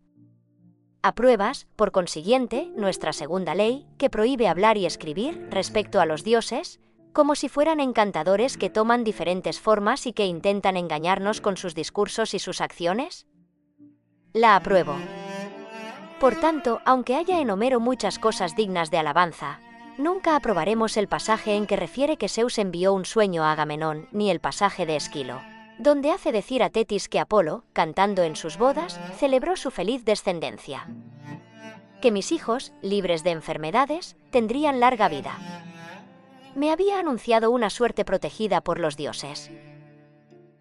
Apruebas, por consiguiente, nuestra segunda ley, que prohíbe hablar y escribir, respecto a los dioses, como si fueran encantadores que toman diferentes formas y que intentan engañarnos con sus discursos y sus acciones? La apruebo. Por tanto, aunque haya en Homero muchas cosas dignas de alabanza, nunca aprobaremos el pasaje en que refiere que Zeus envió un sueño a Agamenón, ni el pasaje de Esquilo, donde hace decir a Tetis que Apolo, cantando en sus bodas, celebró su feliz descendencia. Que mis hijos, libres de enfermedades, tendrían larga vida. Me había anunciado una suerte protegida por los dioses.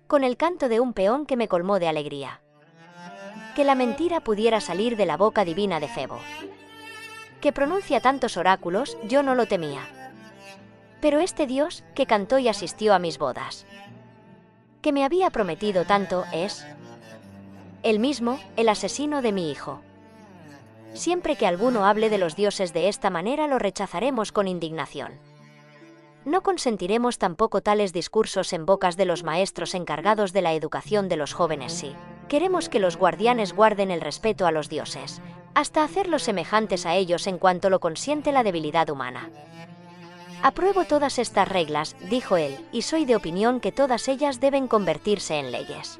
Con el canto de un peón que me colmó de alegría. Que la mentira pudiera salir de la boca divina de Febo. Que pronuncia tantos oráculos, yo no lo temía. Pero este Dios, que cantó y asistió a mis bodas, que me había prometido tanto, es él mismo, el asesino de mi hijo. Siempre que alguno hable de los dioses de esta manera lo rechazaremos con indignación. No consentiremos tampoco tales discursos en bocas de los maestros encargados de la educación de los jóvenes si queremos que los guardianes guarden el respeto a los dioses, hasta hacerlos semejantes a ellos en cuanto lo consiente la debilidad humana. Apruebo todas estas reglas, dijo él, y soy de opinión que todas ellas deben convertirse en leyes.